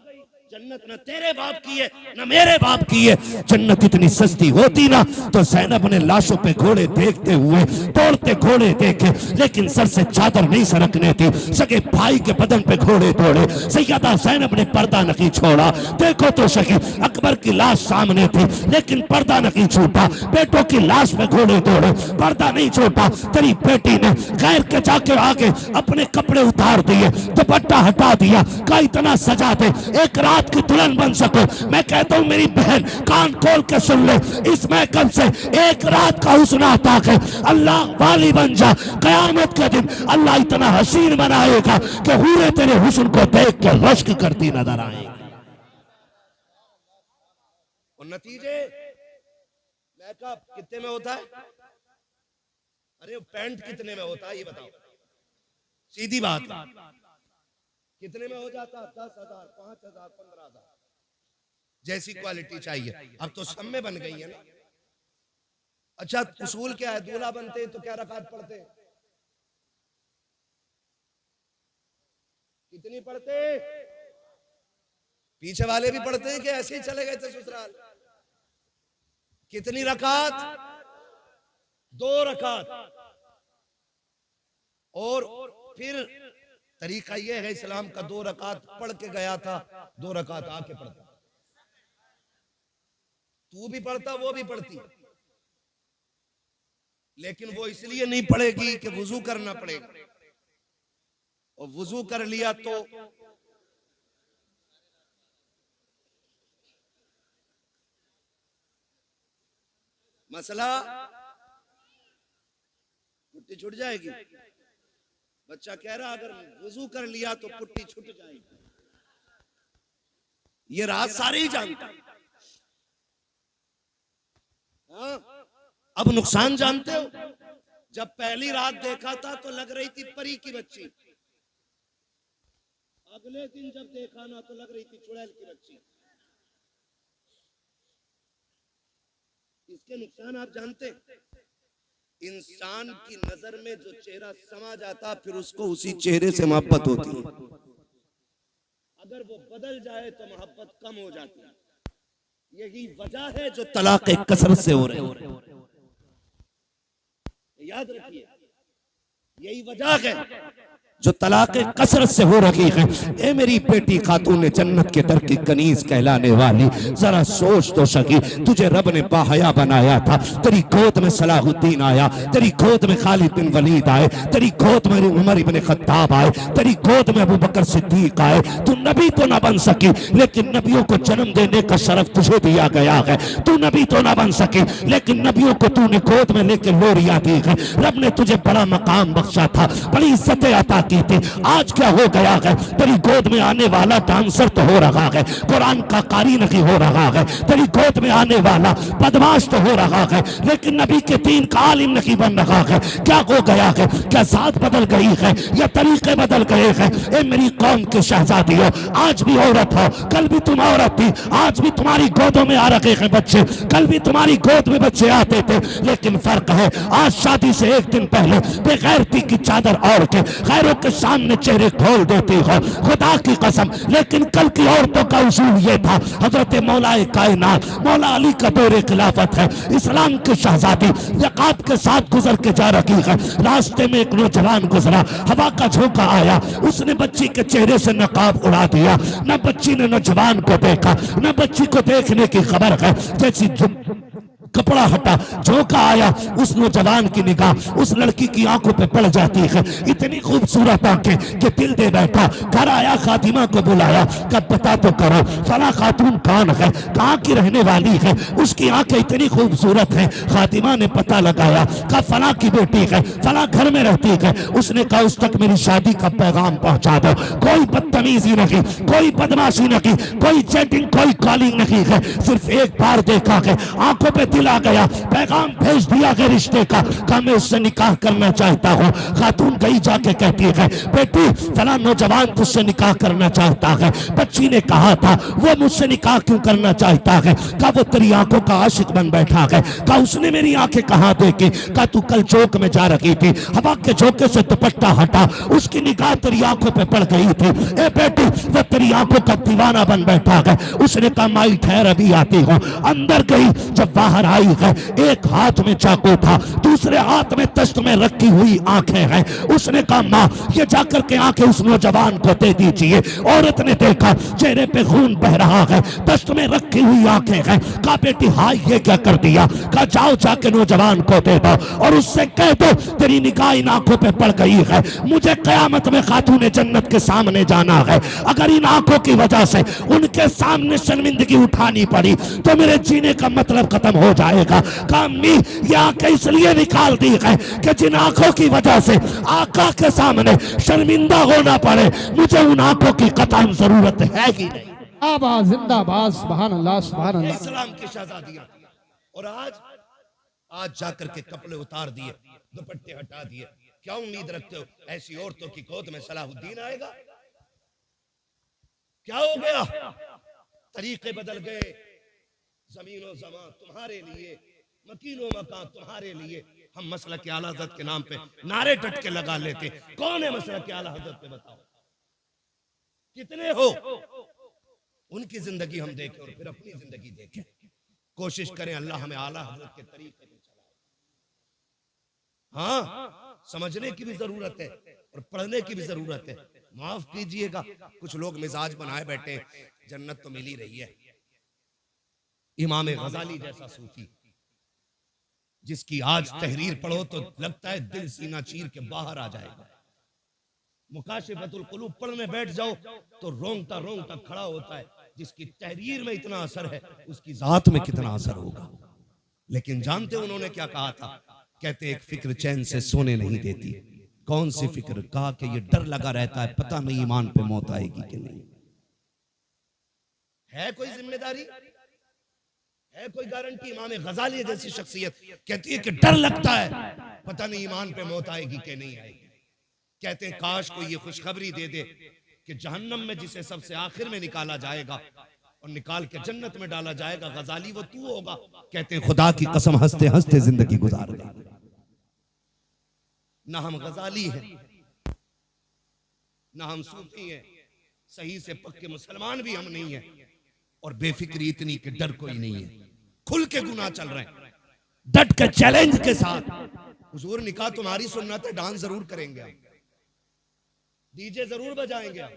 जन्नत न तेरे बाप की है न मेरे बाप की है। जन्नत इतनी सस्ती होती ना तो ज़ैनब ने लाशों पे घोड़े देखते हुए दौड़ते घोड़े देखे, लेकिन सर से चादर नहीं सरकने थी। सगे भाई के बदन पे घोड़े दौड़े, सैयदा ज़ैनब ने पर्दा नहीं छोड़ा। देखो तो सही, अकबर की लाश सामने थी लेकिन पर्दा नहीं छूटा। बेटों की लाश पे घोड़े दौड़े, पर्दा नहीं छूटा। तेरी बेटी ने गैर के जाके आगे अपने कपड़े उतार दिए, दुपट्टा हटा दिया। का इतना सजा दे एक रात की दुल्हन बन सको। मैं कहता हूं मेरी बहन कान खोल के सुन ले, इस महकम से एक रात का हुस्न आता है। अल्लाह वाली बन जा, कयामत के दिन अल्लाह इतना हसीन बनाएगा कि हूरे तेरे हुस्न को देख के रश्क करती नजर आएगी। और नतीजे मेकअप कितने में होता है? अरे पैंट कितने में होता है ये बताओ, सीधी बात। कितने में हो जाता? 10,000, 5,000, 15,000, जैसी क्वालिटी चाहिए। अब तो सब में बन गई है ना। अच्छा उसूल क्या है? दूल्हा बनते हैं तो क्या रकात पढ़ते हैं? कितनी पढ़ते? पीछे वाले भी पढ़ते हैं कि ऐसे ही चले गए थे ससुराल? कितनी रकात? 2 रकात। और फिर तरीका यह है इस्लाम का, 2 रकात पढ़ के गया था, 2 रकात आके पढ़ता। तू भी पढ़ता, वो भी पढ़ती, लेकिन वो इसलिए नहीं पढ़ेगी कि वुजू करना पड़ेगा। और वुजू कर लिया तो मसला पुट्टी छूट जाएगी। बच्चा कह रहा अगर वुजू कर लिया तो पुट्टी छूट जाएगी। ये राज सारे ही जानते हैं। हाँ? अब नुकसान जानते हो? जब पहली रात देखा था तो लग रही थी परी की बच्ची, अगले दिन जब देखा ना तो लग रही थी चुड़ैल की बच्ची। इसके नुकसान आप जानते हैं? इंसान की नजर में जो चेहरा समा जाता फिर उसको उसी चेहरे से मोहब्बत होती है। अगर वो बदल जाए तो मोहब्बत कम हो जाती है। यही वजह है जो तलाक कसरत से हो रहे हैं, याद रखिए, यही वजह है जो तलाक कसरत से हो रही है। ए मेरी बेटी खातून जन्नत के दर की कनीज कहलाने वाली, जरा सोच तो सकी, तुझे रब ने बाहया बनाया था, तेरी गोद में सलाहुद्दीन आया, तेरी गोद में खालिद बिन वलीद आए, तेरी गोद में उमर इब्न खत्ताब आए, तेरी गोद में अबू बकर सिद्दीक आए। तू नबी तो ना बन सकी, लेकिन नबियों को जन्म देने का शरफ तुझे दिया गया है। तू नबी तो ना बन सकी, लेकिन नबियों को तूने गोद में लेकर लोरियां दी है। रब ने तुझे बड़ा मकाम बख्शा था, बड़ी इज्जतें अता की थी। आज क्या हो गया है, तेरी गोद में आने वाला डांसर तो हो रहा है, कुरान का कारी नहीं हो रहा है। तेरी गोद में आने वाला बदमाश तो हो रहा है, लेकिन नबी के दीन का आलिम नहीं बन रहा है। क्या हो गया है, क्या जात बदल गई है या तरीके बदल गए हैं? ए मेरी कौम के शहजादी हो, आज भी औरत हो, कल भी तुम औरत थी, आज भी तुम्हारी गोदों में आ रखे हैं बच्चे, कल भी तुम्हारी गोद में बच्चे आते थे। लेकिन फर्क है, आज शादी से एक दिन पहले बेगैरती की चादर ओढ़ के गैरों के सामने चेहरे खोल देती हो, खुदा की कसम। लेकिन कल की औरतों का उसूल ये था, हजरत मौलाए कायनात मौला अली का दौरे खिलाफत है, इस्लाम की शहजादी यकात के साथ गुजर के जा रही है। रास्ते में एक नौजवान गुजरा, हवा का झोंका आया, उसने बच्ची के चेहरे से नकाब उड़ा दिया। न बच्ची ने नौजवान को देखा, न बच्ची को देखने की खबर है। जैसी कपड़ा हटा, झोंका आया, उस नौजवान की निगाह उस लड़की की आंखों पे पड़ जाती है। इतनी खूबसूरत आंखें कि दिल दे बैठा। घर आया, खातिमा को बुलाया, कब पता तो करो फला खातून कौन है, कहाँ की रहने वाली है, उसकी आंखें इतनी खूबसूरत हैं। खातिमा ने पता लगाया, कहा फला की बेटी है, फला घर में रहती है। उसने कहा उस तक मेरी शादी का पैगाम पहुंचा दो। कोई बदतमीजी नहीं, कोई बदमाशी नहीं, कोई चैटिंग, कोई कॉलिंग नहीं है, सिर्फ एक बार देखा है, आंखों पे दिल आ गया, पैगाम भेज दिया है रिश्ते का, कहा मैं उससे निकाह करना चाहता हूँ। खातून गई जाके कहती है, बेटी फला नौजवान तुझसे निकाह करना चाहता है। बच्ची ने कहा था वो मुझसे निकाह क्यों करना चाहता है, कहा वो तेरी आंखों का आशिक बन बैठा है। कहा उसने मेरी आंखें कहाँ देखी, कहा तू कल चौक में जा रही थी, हवा के झोंके से दुपट्टा हटा, उसकी निगाह तेरी आंखों पे पड़ गई थी। ए बेटी वो तेरी आंखों का दीवाना बन बैठा है। उसने कहा माई ठहर अभी आती हूँ। अंदर गई, जब बाहर आई है, एक हाथ में चाकू था, दूसरे हाथ में तश्त में रखी हुई आंखें हैं। उसने कहा माँ ये जाकर के आंखें उस नौजवान को दे दीजिए। औरत ने देखा चेहरे पे खून बह रहा है, तश्त में रखी हुई आंखें हैं। कहा बेटी हाय ये क्या कर दिया, कहा जाओ जाके नौजवान को दे दो और उससे कह दो तेरी निगाह इन आंखों पे पड़ गई है, मुझे कयामत में खातून जन्नत के सामने जाना है। अगर इन आंखों की वजह से उनके सामने शर्मिंदगी उठानी पड़ी तो मेरे जीने का मतलब खत्म हो जाएगा। कामी ये आंखें इसलिए निकाल दी है कि जिन आंखों की वजह से आका के सामने शर्मिंदा होना पड़े, मुझे उन आंखों की कतई जरूरत है ही नहीं। जिंदाबाद जिंदाबाद, सुभान अल्लाह सुभान अल्लाह। इस्लाम की शहजादियां, और आज जाकर के कपड़े उतार दिए, दुपट्टे हटा दिए। क्या उम्मीद रखते हो ऐसी औरतों की गोद में सलाहुद्दीन आएगा? क्या हो गया? तरीके बदल गए, जमीनो जमा तुम्हारे लिए, मकीनो मकान तुम्हारे लिए। हम मसला के आला हज़रत के नाम पे नारे टटके लगा लेते। कौन है मसला के आला हज़रत पे, बताओ कितने हो? उनकी जिंदगी हम देखें और फिर अपनी जिंदगी देखें। कोशिश करें अल्लाह हमें आला हज़रत के तरीके पे चलाए। हाँ, समझने की भी जरूरत है और पढ़ने की भी जरूरत है। माफ कीजिएगा, कुछ लोग मिजाज बनाए बैठे, जन्नत तो मिल ही रही है। इमाम गजाली जैसा सूफी जिसकी आज तहरीर पढ़ो तो लगता है दिल सीना चीर के बाहर आ जाएगा। मुकाशिफतुल कुलूब पढ़ने बैठ जाओ तो रोंगटा रोंगटा खड़ा होता है। जिसकी तहरीर में इतना असर है उसकी जात में कितना असर होगा। लेकिन जानते उन्होंने क्या कहा था? कहते एक फिक्र चैन से सोने नहीं देती। कौन सी फिक्र? कहा कि ये डर लगा रहता है पता नहीं ईमान पे मौत आएगी कि नहीं। है कोई जिम्मेदारी, है कोई गारंटी? इमाम गजाली जैसी शख्सियत कहती है कि डर लगता है पता नहीं ईमान पे मौत आएगी कि नहीं आएगी। कहते हैं काश कोई ये खुशखबरी दे दे कि जहन्नम में जिसे सबसे आखिर में निकाला जाएगा और निकाल के जन्नत में डाला जाएगा, गजाली वो तू होगा। कहते हैं खुदा की कसम हंसते हंसते जिंदगी गुजार गई। ना हम गजाली हैं, ना हम सूफी हैं, सही से पक्के मुसलमान भी हम नहीं हैं। और बेफिक्री इतनी कि डर कोई नहीं है, खुल के गुनाह चल रहे हैं, डट के चैलेंज के साथ। हुजूर निकाह तुम्हारी सुन्नत है, डांस जरूर करेंगे हम, डीजे जरूर बजाएंगे हम।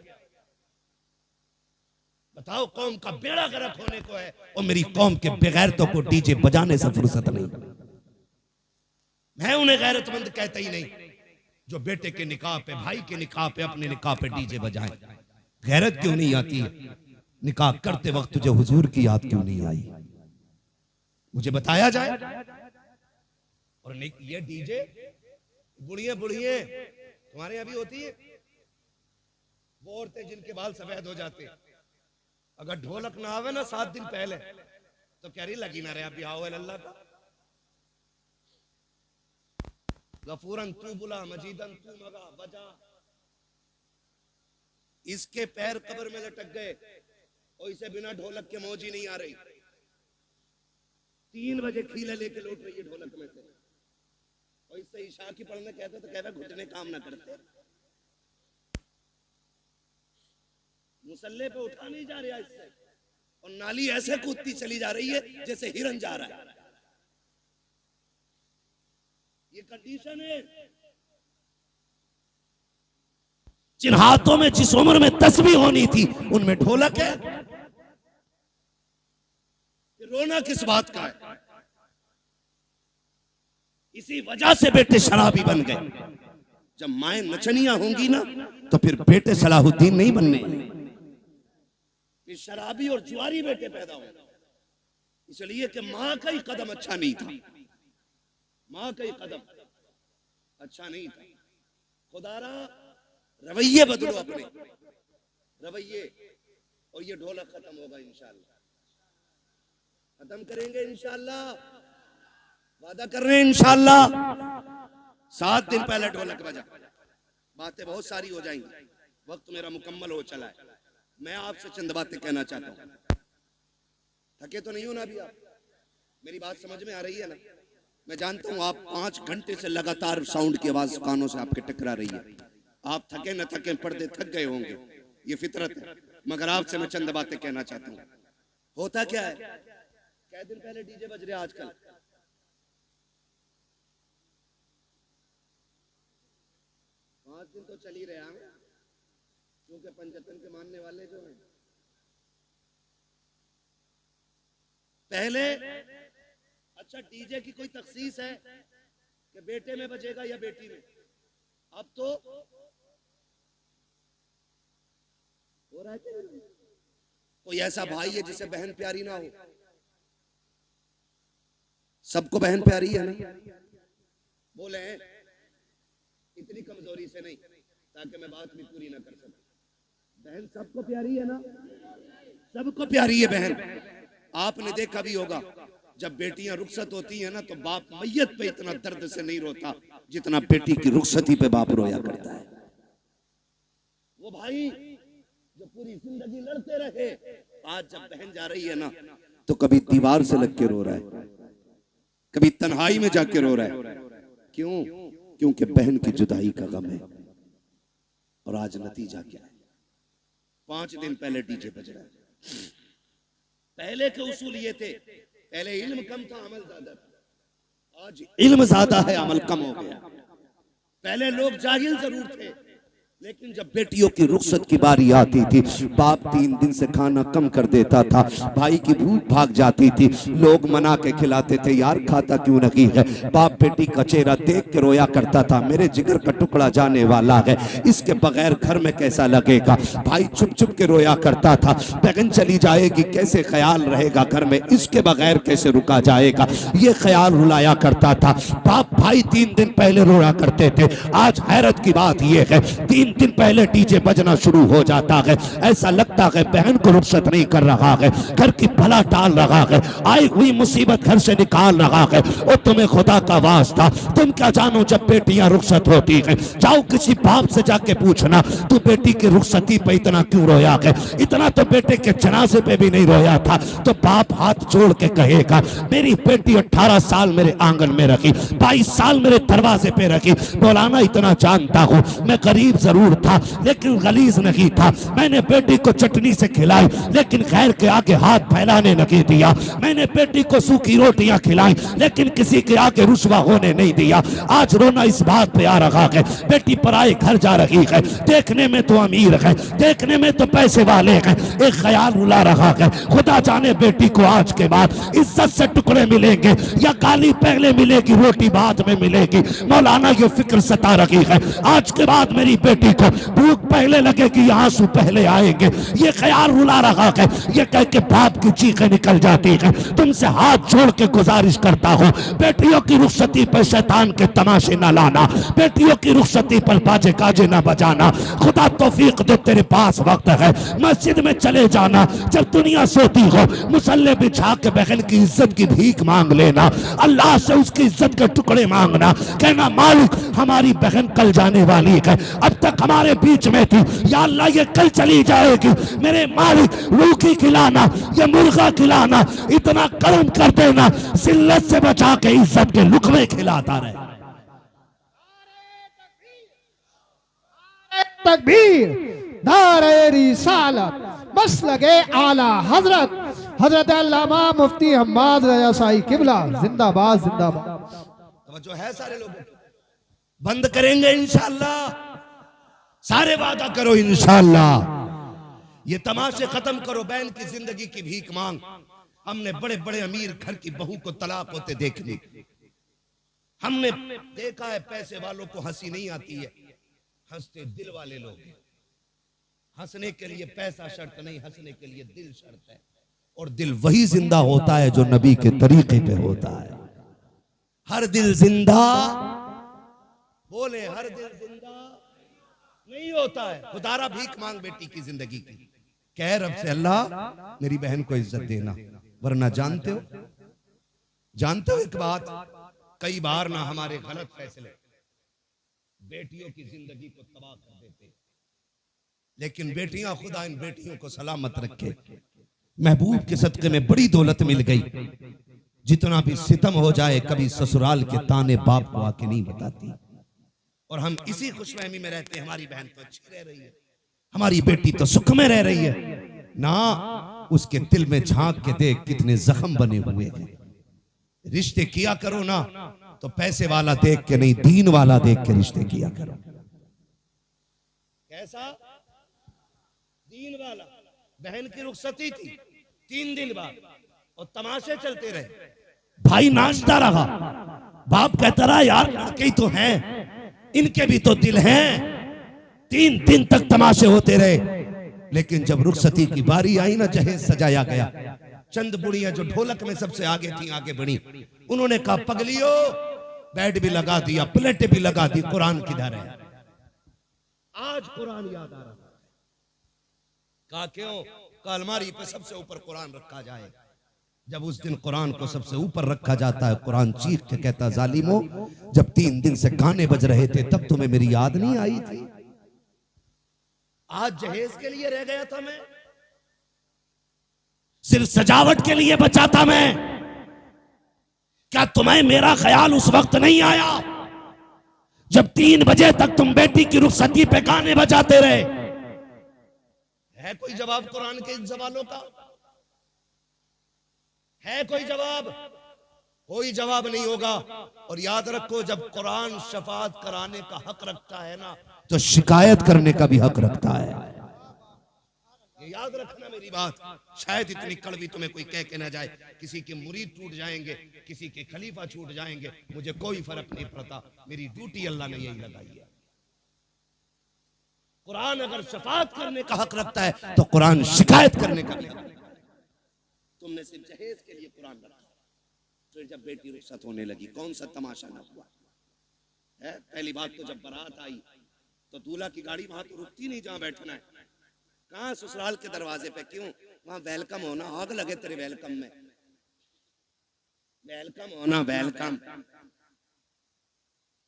बताओ, कौम का बेड़ा गर्क होने को है और मेरी कौम के बेगैरतों को डीजे बजाने से फुर्सत नहीं। मैं उन्हें गैरतमंद कहता ही नहीं जो बेटे के निकाह पे, भाई के निकाह पे, अपने निकाह पे डीजे बजाएं। गैरत क्यों नहीं आती है? निकाह करते वक्त तुझे हुजूर की याद क्यों नहीं आई? मुझे बताया जाए। और ये डीजे बुढ़िए बुढ़िए तुम्हारे यहां भी होती है, वो औरतें जिनके बाल सफेद हो जाते हैं, अगर ढोलक ना आवे ना 7 दिन पहले तो कह रही लगी ना रहे अभी आओ अल्लाह का। गफूरन तू बुला, मजीदन तू मगा बजा। इसके पैर कब्र में लटक गए और इसे बिना ढोलक के मौज ही नहीं आ रही। 3 बजे खीले लेके लौट रही है ढोलक में से, और इससे ईशा की पढ़ने कहते तो कहते घुटने काम ना करते। मुसल्ले पे उठा नहीं जा रहा इससे, और नाली ऐसे कूदती चली जा रही है जैसे हिरन जा रहा है। ये कंडीशन है। जिन हाथों में जिस उम्र में तस्बीह होनी थी उनमें ढोलक है। रोना किस बात का है? इसी वजह से बेटे शराबी बन गए। जब माएं नचनियां होंगी ना तो फिर बेटे सलाहुद्दीन नहीं बनने, फिर शराबी और जुआरी बेटे पैदा होंगे। इसलिए कि मां का ही कदम अच्छा नहीं था, मां का ही कदम अच्छा नहीं था। खुदारा रवैये बदलो, अपने रवैये, और ये ढोलक खत्म होगा इंशाअल्लाह। खत्म करेंगे इंशाअल्लाह, वादा कर रहे हैं इंशाअल्लाह। 7 दिन पहले ढोलक बजा, बातें बहुत सारी हो जाएंगी, वक्त मेरा मुकम्मल हो चला है। मैं आपसे चंद बातें कहना चाहता हूं। थके तो नहीं हो ना अभी आप? मेरी बात समझ में आ रही है ना? मैं जानता हूं आप 5 घंटे से लगातार साउंड की आवाज कानों से आपके टकरा रही है। आप थके न थके पर्दे थक गए होंगे, ये फितरत है। मगर आपसे मैं चंद बातें कहना चाहता हूं। होता क्या है, कै दिन पहले डीजे बज रहे आजकल, पांच दिन तो चल ही रहे हैं, क्योंकि पंचतन के मानने वाले जो हैं पहले, अच्छा डीजे की कोई तखसीस है कि बेटे में बजेगा या बेटी में? अब तो हो रहा है कि कोई ऐसा भाई है जिसे बहन प्यारी ना हो? सबको बहन प्यारी है ना? बोले इतनी कमजोरी से नहीं ताकि मैं बात भी पूरी ना कर सकूं। बहन सबको प्यारी है ना? सबको प्यारी है बहन। आपने देखा भी होगा जब बेटियां रुखसत होती है ना तो बाप मैयत पे इतना दर्द से नहीं रोता जितना बेटी की रुखसती पे बाप रोया करता है। वो भाई जो पूरी जिंदगी लड़ते रहे, आज जब बहन जा रही है ना तो कभी दीवार से लग के रो रहा है, कभी तन्हाई में जाके रो रहा है। क्यों? क्योंकि बहन की जुदाई का गम है। और आज नतीजा क्या है? 5 दिन पहले डीजे बज रहा है। पहले के उसूल ये थे, पहले इल्म कम था अमल ज्यादा था, आज इल्म ज्यादा है अमल कम हो गया। पहले लोग जाहिल जरूर थे, लेकिन जब बेटियों की रुखसत की बारी आती थी बाप 3 दिन से खाना कम कर देता था, भाई की भूख भाग जाती थी, लोग मना के खिलाते थे, यार खाता क्यों नहीं है? बाप बेटी का चेहरा देख के रोया करता था, मेरे जिगर का टुकड़ा जाने वाला है, इसके बगैर घर में कैसा लगेगा? भाई चुप चुप के रोया करता था, बहन चली जाएगी कैसे ख्याल रहेगा घर में, इसके बगैर कैसे रुका जाएगा? ये ख्याल रुलाया करता था। बाप भाई 3 दिन पहले रोया करते थे। आज हैरत की बात यह है 3 दिन पहले डीजे बजना शुरू हो जाता है। ऐसा लगता है बहन को रुखसत नहीं कर रहा है, घर की भला टाल रहा है, आई हुई मुसीबत घर से निकाल रहा है। और तुम्हें खुदा का वास्ता, तुम क्या जानो जब बेटियां रुखसत होती हैं? जाओ किसी बाप से जाके पूछना तू बेटी की रुखसती पे इतना क्यों रोया है? इतना तो बेटे के जनाजे पे भी नहीं रोया था। तो बाप हाथ जोड़ के कहेगा मेरी बेटी 18 साल मेरे आंगन में रखी, 22 साल मेरे दरवाजे पे रखी, मौलाना इतना जानता हूं मैं गरीब जरूर जरूर था लेकिन गलीज नहीं था। मैंने बेटी को चटनी से खिलाई लेकिन खैर के आगे हाथ फैलाने नहीं दिया। मैंने बेटी को सूखी रोटियां खिलाई लेकिन किसी के आगे रुसवा होने नहीं दिया। आज रोना इस बात पे आ रहा है, बेटी पराए घर जा रही है, देखने में तो अमीर है, देखने में तो पैसे वाले हैं, एक ख्याल रुला रहा है, खुदा जाने बेटी को आज के बाद इज्जत से टुकड़े मिलेंगे या गाली पहले मिलेगी रोटी बाद में मिलेगी। मौलाना ये फिक्र सता रही है, आज के बाद मेरी बेटी को भूख पहले लगेगी आंसू पहले आएंगे, ये ख्याल रुला रहा है। ये कह के बाप की चीखें निकल जाती है। तुमसे हाथ जोड़ के गुजारिश करता हूँ, बेटियों की रुखसती पर शैतान के तमाशे न लाना, बेटियों की रुखसती पर बाजे काजे न बजाना। खुदा तौफीक दे, तेरे पास वक्त है, मस्जिद में चले जाना, जब दुनिया सोती हो मुसल्ले बिछा के बहन की इज्जत की भीख मांग लेना, अल्लाह से उसकी इज्जत के टुकड़े मांगना, कहना मालिक हमारी बहन कल जाने वाली है, अब तक हमारे बीच में थी, या अल्लाह ये कल चली जाएगी, मेरे मालिक रूखी खिलाना या मुर्गा खिलाना, इतना कर्म कर देना जिल्लत से बचा के इज्जत के लुकमे खिलाता रहे। तकबीर, नारे रिसालत, बस लगे आला हजरत हजरत अल्लामा मुफ्ती हम्माद रजा साई किबला जिंदाबाद जिंदाबाद। जो है सारे लोग बंद करेंगे इंशाअल्लाह, सारे वादा करो इंशाअल्लाह। ये तमाशे खत्म करो, बहन की जिंदगी की भीख मांग। हमने बड़े बड़े अमीर घर की बहू को तलाक होते देख ली, हमने देखा है पैसे वालों को हंसी नहीं आती है, हंसते दिल वाले लोग। हंसने के लिए पैसा शर्त नहीं, हंसने के लिए दिल शर्त है, और दिल वही जिंदा होता है जो नबी के तरीके पे होता है। हर दिल जिंदा, बोले हर दिल जिंदा नहीं होता है। खुदारा भीख मांग बेटी की जिंदगी की, कह रब से अल्लाह मेरी बहन को इज्जत देना, वरना जानते हो एक बात, कई बार ना हमारे गलत फैसले बेटियों की जिंदगी को तबाह कर देते, लेकिन बेटियां, खुदा इन बेटियों को सलामत रखे। महबूब के सदके में बड़ी दौलत मिल गई, जितना भी सितम हो जाए कभी ससुराल के ताने बाप को आके नहीं बताती, और हम इसी खुशफहमी में रहते हैं हमारी बहन तो अच्छी रह रही है, हमारी बेटी तो सुख में रह रही है ना। उसके दिल में झांक के देख कितने जख्म बने हुए हैं। रिश्ते किया करो ना तो पैसे वाला देख के नहीं, दीन वाला देख के रिश्ते किया करो। कैसा दीन वाला? बहन की रुखसती थी 3 दिन बाद और तमाशे चलते रहे, भाई नाचता रहा, बाप कहता रहा यार लड़के तो हैं, इनके भी तो दिल हैं। 3 दिन तक तमाशे होते रहे, लेकिन जब रुखसती की बारी आई ना, जहेज सजाया गया, चंद बुढ़ियां जो ढोलक में सबसे आगे थी आगे बढ़ी, उन्होंने कहा पगलियो, बेड भी लगा दिया, प्लेटें भी लगा दी, कुरान किधर है? आज कुरान याद आ रहा है। कहा क्यों? कहा अलमारी पे सबसे ऊपर कुरान रखा जाए। जब उस दिन कुरान को सबसे ऊपर रखा जाता है, कुरान चीख के कहता जालिमो, जब 3 दिन से गाने बज रहे थे तब तुम्हें मेरी याद नहीं आई थी? आज जहेज के लिए रह गया था मैं, सिर्फ सजावट के लिए बचा था मैं, क्या तुम्हें मेरा ख्याल उस वक्त नहीं आया जब 3 बजे तक तुम बेटी की रुखसती पे गाने बजाते रहे? है कोई जवाब कुरान के इन सवालों का? है कोई जवाब? कोई जवाब नहीं होगा। और याद रखो, जब कुरान शफाअत कराने का हक रखता है ना, तो शिकायत करने का भी हक रखता है। ये याद रखना मेरी बात, शायद इतनी कड़वी तुम्हें कोई कह के ना जाए, किसी के मुरीद टूट जाएंगे, किसी के खलीफा छूट जाएंगे, मुझे कोई फर्क नहीं पड़ता, मेरी ड्यूटी अल्लाह ने यही लगाई है। कुरान अगर शफाअत करने का हक रखता है तो कुरान शिकायत करने का भी हक रखता है। तुमने सिर्फ जहेज के लिए कुरान रखा, फिर जब बेटी रुखसत होने लगी कौन सा तमाशा न हुआ है? पहली बात तो जब बारात आई तो दूल्हा की गाड़ी वहां तो रुकती नहीं जहां बैठना है, कहां ससुराल के दरवाजे पे, क्यों? वहां वेलकम होना, आग लगे तेरे वेलकम में, वेलकम होना, वेलकम,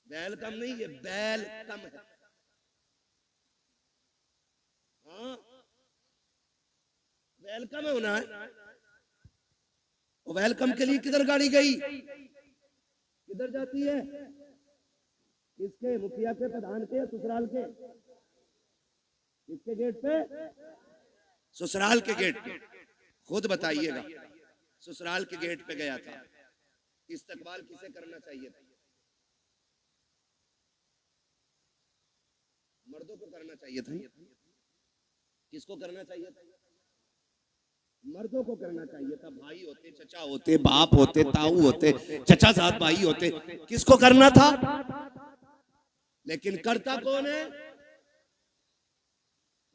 वेलकम नहीं, ये वेलकम है। हाँ वेलकम होना है। वेलकम के लिए किधर गाड़ी गई? किधर जाती है? किसके? मुखिया के, प्रधान के, ससुराल के? किसके गेट पे? ससुराल के गेट पे। खुद बताइएगा, ससुराल के गेट पे गया था, इस्तकबाल किसे करना चाहिए था? मर्दों को करना चाहिए था। किसको करना चाहिए था? मर्दों को करना चाहिए था। भाई होते, चचा होते, बाप होते, ताऊ होते, चचा साथ भाई होते, किसको करना था? लेकिन करता कौन है?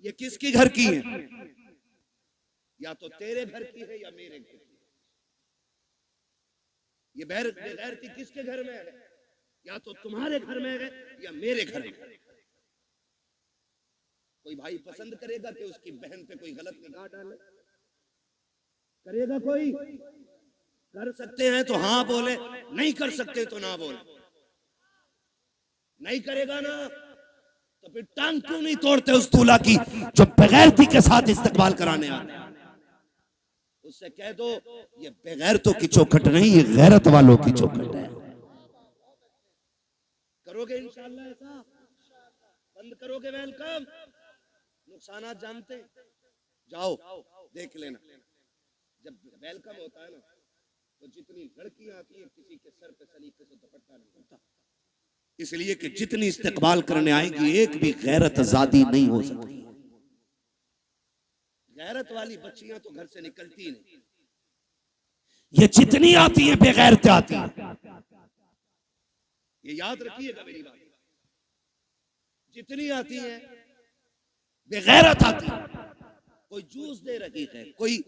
ये किसकी घर की है? या तो तेरे घर की है या मेरे घर की। ये बेगैरती किसके घर में है? या तो तुम्हारे घर में है या मेरे घर में। कोई भाई पसंद करेगा कि उसकी बहन पे कोई गलत निगाह डाले? करेगा कोई? कर सकते हैं तो हाँ बोले, नहीं कर सकते तो ना बोले। नहीं करेगा ना तो फिर टांग क्यों नहीं तोड़ते उस दूल्हा की जो बेगैरती के साथ इस्तकबाल कराने आते हैं? उससे कह दो ये बेगैरतों की चौखट नहीं, ये गैरत वालों की चौखट है। करोगे इंशाअल्लाह ऐसा? बंद करोगे वेलकम? नुकसानात जानते? जाओ देख लेना। जब वेलकम होता है ना तो जितनी लड़कियां आती है किसी के सर पे सलीके से दुपट्टा नहीं होता, इसलिए कि जितनी इस्तकबाल करने आएगी एक भी गैरत आजादी नहीं हो सकती। गैरत वाली बच्चियां तो घर से निकलती नहीं। ये जितनी आती है बेगैरत आती है, ये याद रखिएगा मेरी बात। जितनी आती है बेगैरत आती है। कोई जूस दे रही है, कोई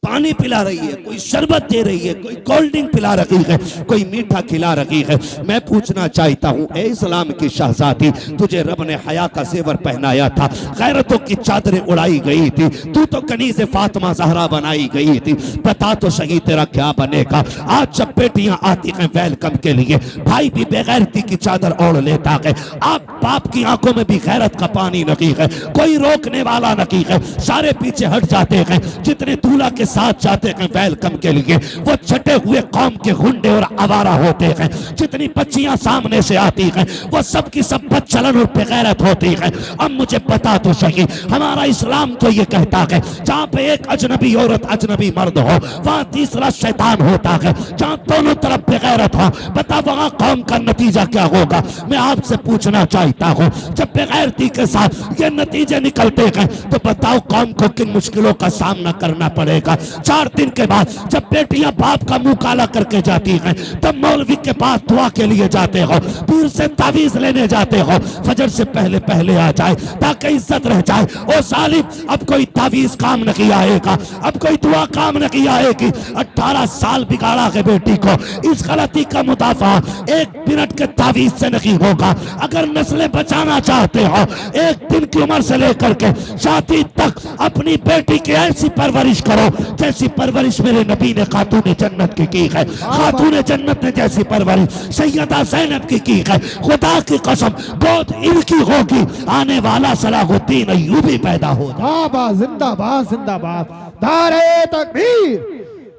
पानी पिला रही है, कोई शरबत दे रही है, कोई कोल्ड ड्रिंक पिला रही है, कोई मीठा खिला रही है। मैं पूछना चाहता हूँ, ए इस्लाम की शहजादी, तुझे रब ने हया का जेवर पहनाया था, गैरतों की चादरें उड़ाई गई थी, तू तो कनीज़े फातिमा ज़हरा बनाई गई थी। बता तो सही तेरा क्या बनेगा? आज जब बेटियां आती हैं वेलकम के लिए, भाई भी बेगैरती की चादर ओढ़ लेता है। आप बाप की आंखों में भी गैरत का पानी नहीं है, कोई रोकने वाला नहीं है, सारे पीछे हट जाते हैं। जितने दूल्हा के साथ जाते हैं वेलकम के लिए वो छटे हुए कौम के गुंडे और आवारा होते हैं। जितनी बच्चियां सामने से आती हैं वो सब की सब बदचलन और बेगैरत होती हैं। अब मुझे पता तो सही, हमारा इस्लाम तो ये कहता है जहाँ पे एक अजनबी औरत अजनबी मर्द हो वहाँ तीसरा शैतान होता है। जहाँ दोनों तरफ बेगैरत हो, बता वहाँ कौम का नतीजा क्या होगा? मैं आपसे पूछना चाहता हूँ, जब बेगैरती के साथ ये नतीजे निकलते हैं तो बताओ कौम को किन मुश्किलों का सामना करना पड़ेगा। 4 दिन के बाद जब बेटियां बाप का मुंह काला करके जाती हैं तब मौलवी के पास दुआ के लिए जाते हो, पीर से तावीज लेने जाते हो, फजर से पहले पहले आ जाए ताकि इज्जत रह जाए। ओ सालिम, अब कोई तावीज काम नहीं आएगा, अब कोई दुआ काम नहीं आएगी। 18 साल बिगाड़ा है बेटी को, इस गलती का मुदाफा 1 मिनट के तावीज से नहीं होगा। अगर नस्लें बचाना चाहते हो, 1 दिन की उम्र से लेकर के शादी तक अपनी बेटी की ऐसी परवरिश करो जैसी परवरिश मेरे नबी ने खातून जन्नत की है। खातून जन्नत ने जैसी परवरिश सैयदा ज़ैनब की है। खुदा की कसम बहुत इनकी होगी, आने वाला सलाहुद्दीन अय्यूबी पैदा होगा। जिंदाबाद जिंदाबाद। नारे तकबीर,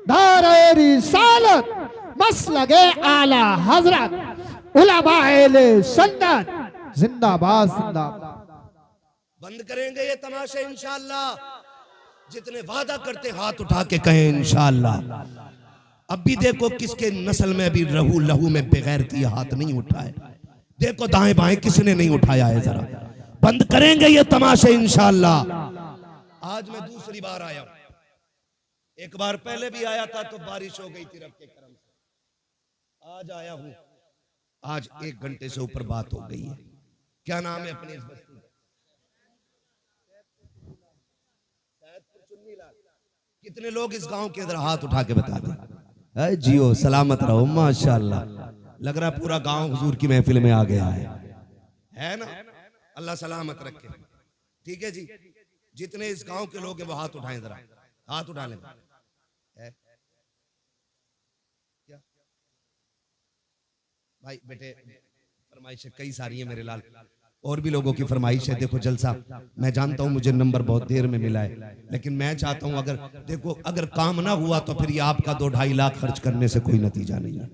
नारे रिसालत, मसलके आला हजरत उलमाए सुन्नत, जिंदाबाद जिंदाबाद। बंद करेंगे ये तमाशे इंशाअल्लाह। जितने वादा करते हाथ उठा के कहें इंशाअल्लाह। अब भी देखो किसके नस्ल में अभी लहू में बेगैरती हाथ नहीं उठाए। देखो दाएं बाएं किसने नहीं उठाया है, जरा बंद करेंगे ये तमाशे इंशाअल्लाह। आज मैं दूसरी बार आया हूं, एक बार पहले भी आया था तो बारिश हो गई थी रब के करम से। आज आया हूं, आज 1 घंटे से ऊपर बात हो गई है। क्या नाम है अपनी इस बस्ती? कितने लोग इस गांव के अंदर हाथ उठा के बता दें। जियो सलामत रहो, माशाअल्लाह। लग रहा पूरा गांव हुजूर की महफिल में आ गया है ना? अल्लाह सलामत रखे। ठीक है जी, जितने इस गांव के लोग हैं वो हाथ उठाएं, जरा हाथ उठा लें। क्या भाई बेटे, फरमाइशें कई सारी है मेरे लाल, और भी लोगों की फरमाइश है। देखो जलसा, मैं जानता हूं मुझे नंबर बहुत देर में मिला है, लेकिन मैं चाहता हूं अगर देखो अगर काम ना हुआ तो फिर ये आपका 2-2.5 लाख खर्च करने से कोई नतीजा नहीं है।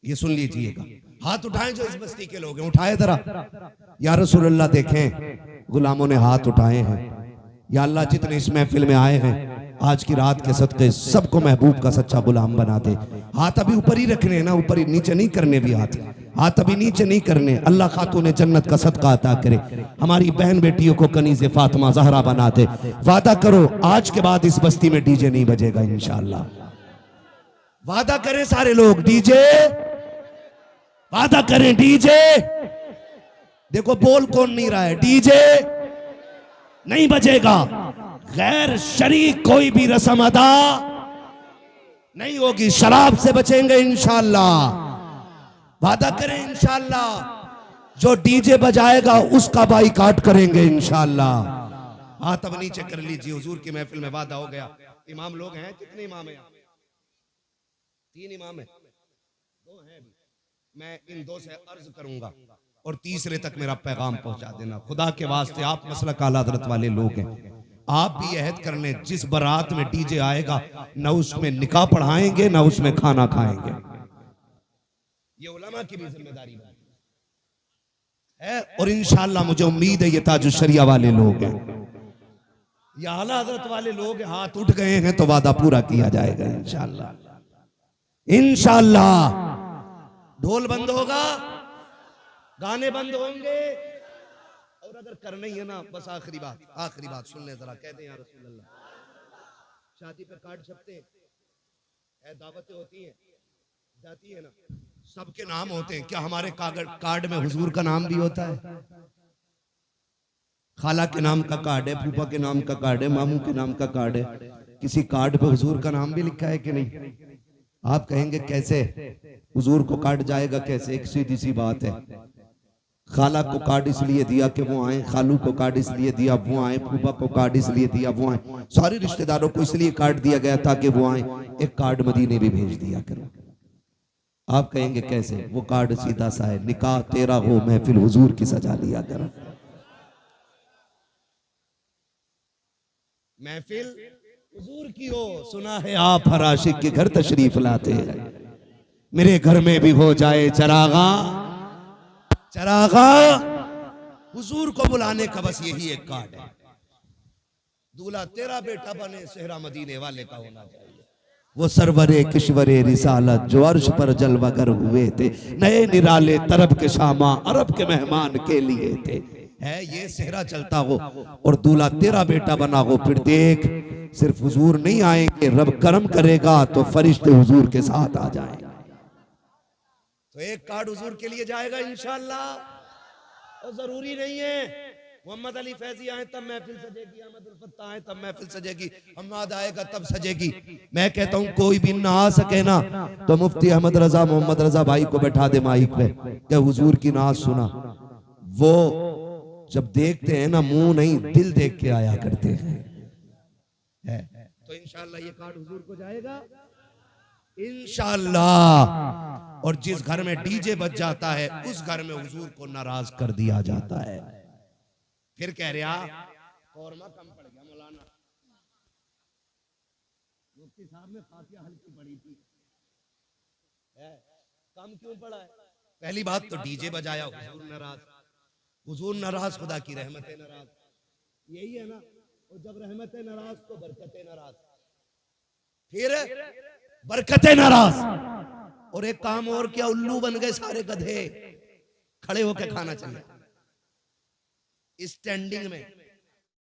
ये सुन लीजिएगा। हाथ उठाएं जो इस बस्ती के लोग हैं, उठाए जरा। या रसूल अल्लाह देखें गुलामों ने हाथ उठाए हैं। या अल्लाह जितने इस महफिल में आए हैं आज की रात के सदके सबको महबूब का सच्चा गुलाम बना दे। हाथ अभी ऊपर ही रखने हैं ना, ऊपर ही, नीचे नहीं करने भी हाथ अभी नीचे नहीं करने। अल्लाह खातून जन्नत का सदका अता करे, हमारी बहन बेटियों को कनीज़े फातिमा ज़हरा बना दे। वादा करो आज के बाद इस बस्ती में डीजे नहीं बजेगा इंशाअल्लाह। वादा करें सारे लोग, डीजे वादा करें, डीजे। देखो बोल कौन नहीं रहा है, डीजे नहीं बजेगा। गैर शरीक कोई भी रस्म अदा नहीं होगी, शराब से बचेंगे इंशाअल्लाह। वादा करें इंशाअल्लाह, जो डीजे बजाएगा उसका बाइकाट करेंगे इंशाअल्लाह। हाथ अब नीचे कर लीजिए, हुजूर की महफिल में वादा हो गया। इमाम लोग हैं, कितने इमाम हैं? 3 इमाम हैं, 2 हैं अभी। मैं इन 2 से अर्ज करूंगा और तीसरे तक मेरा पैगाम पहुंचा देना। खुदा के वास्ते आप मसलक आला हज़रत वाले लोग हैं, आप भी अहद कर लें जिस बारात में डीजे आएगा न उसमें निकाह पढ़ाएंगे न उसमें खाना खाएंगे। ये उलमा की भी जिम्मेदारी है और इंशाअल्लाह मुझे उम्मीद है ये ताजुश शरिया वाले लोग हैं, ये आला हज़रत वाले लोग हाथ उठ गए हैं तो वादा पूरा किया जाएगा इंशाअल्लाह। इंशाअल्लाह ढोल बंद होगा, गाने बंद होंगे और अगर करना ही है ना, बस आखिरी बात सुन ले जरा, कहते हैं या रसूल अल्लाह, शादी पे कार्ड छपते हैं, दावतें होती हैं, जाती है ना, सबके नाम होते हैं। क्या हमारे कार्ड में हुजूर का नाम भी होता है? खाला के नाम का कार्ड है, फूफा के नाम का कार्ड है, मामू के नाम का कार्ड है, किसी कार्ड पे हुजूर का नाम भी लिखा है कि नहीं? आप कहेंगे कैसे हुजूर को कार्ड जाएगा कैसे? एक सीधी सी बात है, खाला को कार्ड इसलिए दिया कि वो आए, खालू को कार्ड इसलिए दिया वो आए, फूफा को कार्ड इसलिए दिया वो आए, सारे रिश्तेदारों को इसलिए कार्ड दिया गया ताकि वो आए। एक कार्ड मदीने भी भेज दिया करो। आप कहेंगे कैसे? वो कार्ड सीधा सा है, निकाह तेरा हो महफिल हुजूर की सजा लिया करो। महफिल हुजूर की हो, सुना है आप हर आशिक के घर तशरीफ लाते हैं, मेरे घर में भी हो जाए चरागा। हुजूर को बुलाने का बस यही एक कार्ड है। दूल्हा तेरा बेटा बने, सेहरा मदीने वाले का होना चाहिए। वो सरवरे किश्वरे रिसालत जो अर्श पर जलवागर हुए थे, नए निराले तरब के शामा अरब के मेहमान के लिए थे। है ये सेहरा चलता हो और दूल्हा तेरा बेटा बना हो, फिर देख सिर्फ हुजूर नहीं आएंगे, रब करम करेगा तो फरिश्ते हुजूर के साथ आ जाएंगे। तो एक कार्ड हुजूर के लिए जाएगा इंशाअल्लाह। और जरूरी नहीं है मोहम्मद अली फैजी आए तब महफिल सजेगी, अहमद उल फत्ता आए तब महफिल सजेगी, अहमद आएगा तब सजेगी। मैं कहता हूं कोई भी ना आ सके ना तो मुफ्ती अहमद रजा मोहम्मद रजा भाई को बैठा दे माइक पे, क्या हुजूर की नाज सुना। वो जब देखते हैं ना मुंह नहीं दिल देख के आया करते हैं। तो इंशाअल्लाह ये कार्ड हुजूर को जाएगा इंशाअल्लाह। और जिस घर में डीजे बज जाता है उस घर में हुजूर को नाराज कर दिया जाता है। फिर कह रहा कौरमा कम पड़ गया मौलाना, मुफ्ती साहब ने फातिहा हल्की पड़ी थी, कम क्यों पड़ा है? पहली बात तो डीजे बजाया, हुजूर नाराज, खुदा की रहमतें नाराज, यही है ना। और जब रहमतें नाराज तो बरकतें नाराज, फिर बरकतें नाराज। और एक काम और क्या, उल्लू बन गए सारे गधे, खड़े होकर खाना चाहिए स्टैंडिंग में।